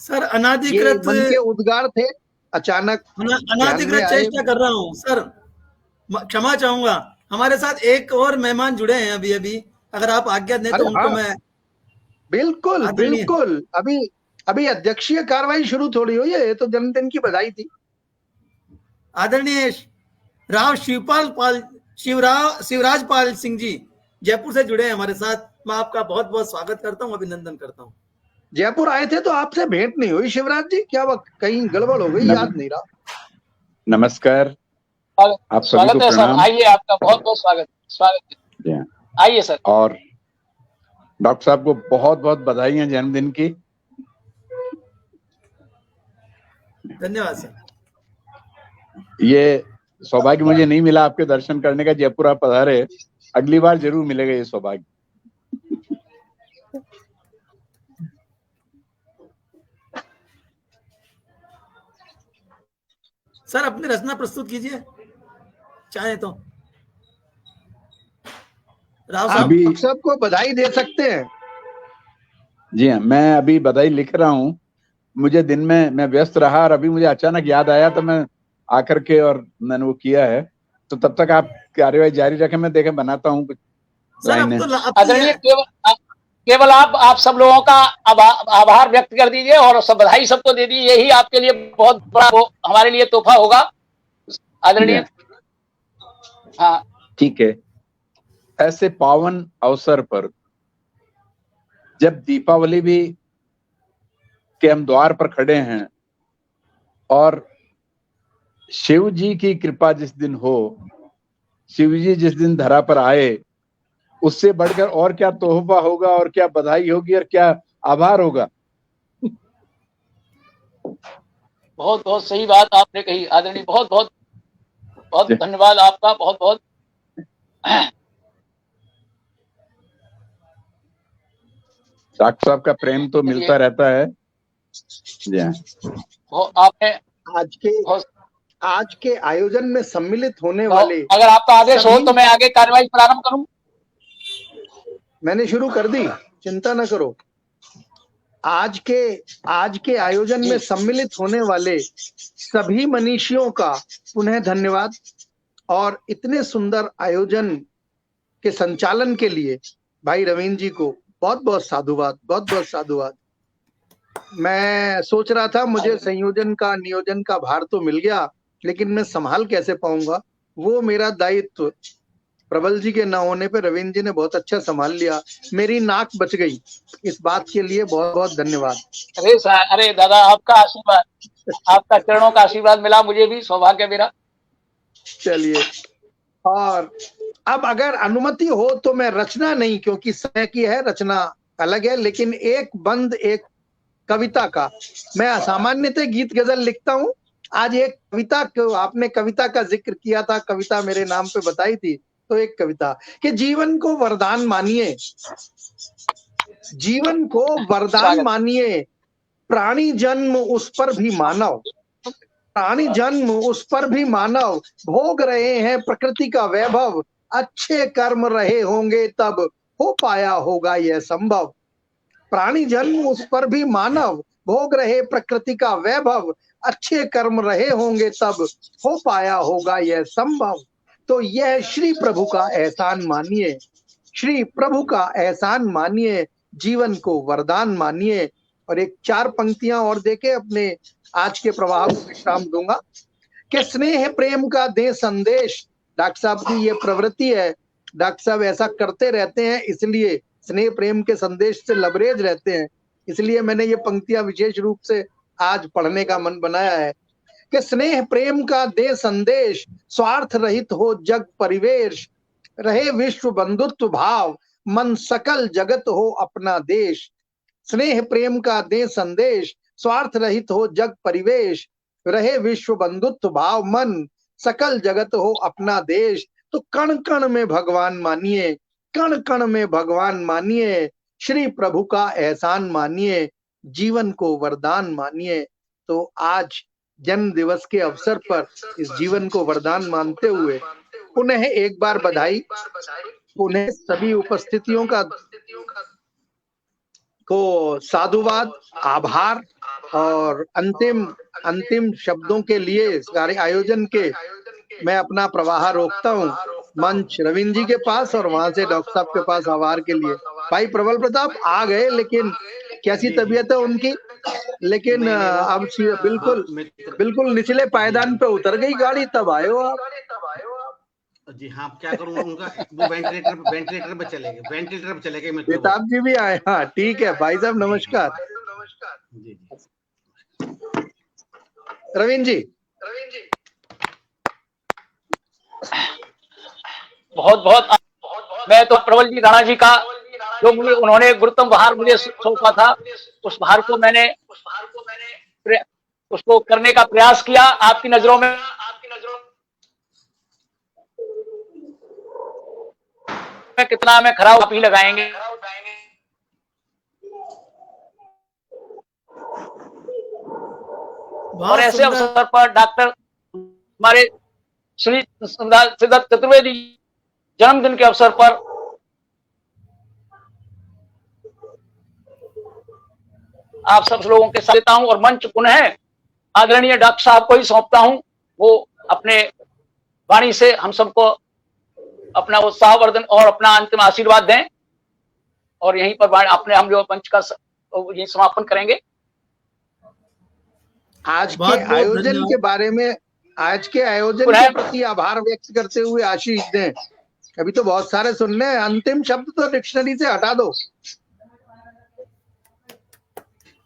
सर। अनाधिकृत मन के उद्गार थे, अचानक अनाधिकृत चेष्टा कर रहा हूँ सर, क्षमा चाहूंगा। हमारे साथ एक और मेहमान जुड़े हैं अभी अभी, अगर आप आज्ञा दें तो उनको मैं। बिल्कुल बिल्कुल, अभी अध्यक्षीय कार्रवाई शुरू थोड़ी हुई है, तो जन्मदिन की बधाई थी। आदरणीय राव शिवराज पाल सिंह जी जयपुर से जुड़े हैं हमारे साथ। मैं आपका बहुत बहुत स्वागत करता हूँ, अभिनंदन करता हूँ। जयपुर आए थे तो आपसे भेंट नहीं हुई शिवराज जी, क्या वक्त कहीं गड़बड़ हो गई, याद नहीं रहा। नमस्कार, आप सभी को प्रणाम। आइए, आपका बहुत बहुत स्वागत है। आइए सर। और डॉक्टर साहब को बहुत बहुत बधाई जन्मदिन की। धन्यवाद सर। ये सौभाग्य मुझे नहीं मिला आपके दर्शन करने का, जयपुर आप पधारे, अगली बार जरूर मिलेगा ये सौभाग्य। सर अपनी रचना प्रस्तुत कीजिए चाहे तो। राव साहब अभी आप सबको बधाई दे सकते हैं। जी हाँ, मैं अभी बधाई लिख रहा हूँ। मुझे दिन में मैं व्यस्त रहा और अभी मुझे अचानक याद आया तो मैं आकर के और मैंने वो किया है। तो तब तक आप कार्यवाही जारी रखें, मैं देखें बनाता हूँ कुछ सर अब लाइनें। तो आदरणीय केवल आप सब लोगों का आभार व्यक्त कर दीजिए और सब बधाई सबको दे दीजिए। यही आपके लिए बहुत बड़ा वो हमारे लिए तोहफा होगा आदरणीय। हाँ ठीक है। ऐसे पावन अवसर पर जब दीपावली भी के हम द्वार पर खड़े हैं और शिव जी की कृपा जिस दिन हो, शिव जी जिस दिन धरा पर आए, उससे बढ़कर और क्या तोहफा होगा और क्या बधाई होगी और क्या आभार होगा। बहुत बहुत सही बात आपने कही आदरणीय। बहुत बहुत बहुत धन्यवाद आपका। बहुत बहुत डॉक्टर साहब का प्रेम तो मिलता रहता है। जी हाँ। आपने आज के आयोजन में सम्मिलित होने वाले, अगर आपका आदेश हो तो मैं आगे कार्यवाही प्रारंभ करूं। मैंने शुरू कर दी, चिंता न करो। आज के आयोजन में सम्मिलित होने वाले सभी मनीषियों का पुनः धन्यवाद और इतने सुंदर आयोजन के संचालन के लिए भाई रवींद्र जी को बहुत बहुत साधुवाद, बहुत बहुत साधुवाद। मैं सोच रहा था मुझे संयोजन का, नियोजन का भार तो मिल गया, लेकिन मैं संभाल कैसे पाऊंगा, वो मेरा दायित्व प्रबल जी के न होने पे रवींद्र जी ने बहुत अच्छा संभाल लिया। मेरी नाक बच गई, इस बात के लिए बहुत बहुत धन्यवाद। अरे दादा आपका आशीर्वाद, आपका चरणों का आशीर्वाद मिला मुझे भी, सौभाग्य मेरा। चलिए, और अब अगर अनुमति हो तो मैं रचना नहीं, क्योंकि समय की है, रचना अलग है, लेकिन एक बंद एक कविता का, मैं असामान्यतः गीत गजल लिखता हूँ। आज एक कविता, आपने कविता का जिक्र किया था, कविता मेरे नाम पे बताई थी, तो एक कविता कि जीवन को वरदान मानिए, जीवन को वरदान मानिए, प्राणी जन्म उस पर भी मानव, प्राणी जन्म उस पर भी मानव, भोग रहे हैं प्रकृति का वैभव, अच्छे कर्म रहे होंगे तब हो पाया होगा यह संभव। प्राणी जन्म उस पर भी मानव, भोग रहे प्रकृति का वैभव, अच्छे कर्म रहे होंगे तब हो पाया होगा यह संभव। तो यह श्री प्रभु का एहसान मानिए, श्री प्रभु का एहसान मानिए, जीवन को वरदान मानिए। और एक 4 पंक्तियां और देके अपने आज के प्रवाह को विश्राम दूंगा कि स्नेह प्रेम का दे संदेश। डॉक्टर साहब की ये प्रवृत्ति है, डॉक्टर साहब ऐसा करते रहते हैं, इसलिए स्नेह प्रेम के संदेश से लबरेज रहते हैं, इसलिए मैंने ये पंक्तियां विशेष रूप से आज पढ़ने का मन बनाया है कि स्नेह प्रेम का दे संदेश, स्वार्थ रहित हो जग परिवेश, रहे विश्व बंधुत्व भाव, मन सकल जगत हो अपना देश। स्नेह प्रेम का दे संदेश, स्वार्थ रहित हो जग परिवेश, रहे विश्व बंधुत्व भाव, मन सकल जगत हो अपना देश। तो कण कण में भगवान मानिए, कण कण में भगवान मानिए, श्री प्रभु का एहसान मानिए, जीवन को वरदान मानिए। तो आज जन्म दिवस के अवसर पर इस जीवन को वरदान मानते हुए पुनः एक बार बधाई, पुनः सभी उपस्थितियों का को साधुवाद, आभार और अंतिम शब्दों के लिए सारे आयोजन के मैं अपना प्रवाह रोकता हूँ मंच रविंद्र जी के पास और वहां से डॉक्टर साहब के पास आभार के लिए। भाई प्रबल प्रताप आ गए, लेकिन कैसी तबीयत है उनकी, लेकिन अब बिल्कुल निचले पायदान पे उतर गई गाड़ी, तब आए हो आप। जी हाँ, क्या करूंगा, उनका वो वेंटिलेटर पे चले गए। बेताब जी भी आए। हाँ ठीक है भाई साहब, नमस्कार। रविंद्र जी बहुत बहुत मैं तो प्रबल जी राणा जी का जो मुझे उन्होंने गुरुत्तम भार मुझे सौंपा था, उस भार को मैंने उसको करने का प्रयास किया। आपकी नजरों में कितना मैं खरा आप ही लगाएंगे। और ऐसे अवसर पर डॉक्टर हमारे श्री सिद्धार्थ चतुर्वेदी जन्मदिन के अवसर पर आप सब लोगों के साथ देता हूं और मंच पुनः आदरणीय डॉक्टर साहब को ही सौंपता हूं। वो अपने वाणी से हम सबको अपना उत्साहवर्धन और अपना अंतिम आशीर्वाद दें और यहीं पर अपने हम जो मंच का यही समापन करेंगे। आज के आयोजन के बारे में, आज के आयोजन के प्रति आभार व्यक्त करते हुए आशीष दें। अभी तो बहुत सारे सुन रहे हैं, अंतिम शब्द तो डिक्शनरी से हटा दो।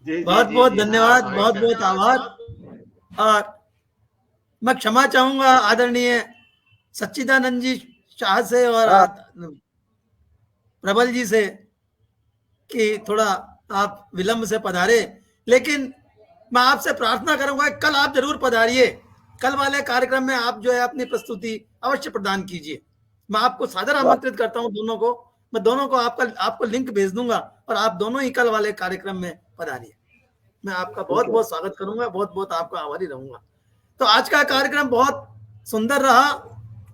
बहुत बहुत धन्यवाद, बहुत बहुत आभार। और मैं क्षमा चाहूंगा आदरणीय सच्चिदानंद जी शाह से और प्रबल जी से कि थोड़ा आप विलंब से पधारे, लेकिन मैं आपसे प्रार्थना करूंगा कल आप जरूर पधारिए। कल वाले कार्यक्रम में आप जो है अपनी प्रस्तुति अवश्य प्रदान कीजिए। मैं आपको सादर आमंत्रित करता हूं दोनों को। मैं दोनों को आपको लिंक भेज दूंगा और आप दोनों ही कल वाले कार्यक्रम में पधारिए। मैं आपका बहुत बहुत स्वागत करूंगा, बहुत बहुत आपका आभारी रहूंगा। तो आज का कार्यक्रम बहुत सुंदर रहा,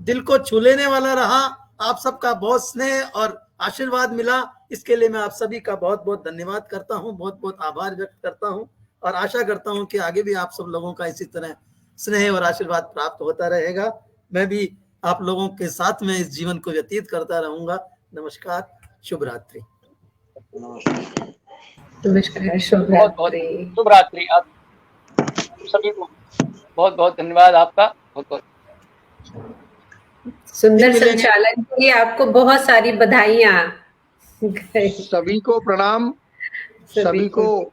दिल को छू लेने वाला रहा। आप सबका बहुत स्नेह और आशीर्वाद मिला, इसके लिए मैं आप सभी का बहुत बहुत धन्यवाद करता हूं, बहुत बहुत आभार व्यक्त करता हूं और आशा करता हूं कि आगे भी आप सब लोगों का इसी तरह स्नेह और आशीर्वाद प्राप्त होता रहेगा। मैं भी आप लोगों के साथ में इस जीवन को व्यतीत करता रहूंगा। नमस्कार, शुभ रात्रि। नमस्कार, शुभ रात्रि। आप सभी को बहुत बहुत धन्यवाद आपका। बहुत बहुत सुंदर संचालन के लिए आपको बहुत सारी बधाइयां। सभी को प्रणाम, सभी को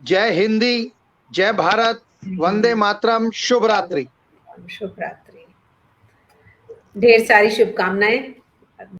जय हिंदी, जय भारत, वंदे मातरम, शुभ रात्रि। शुभ रात्रि, ढेर सारी शुभकामनाएं।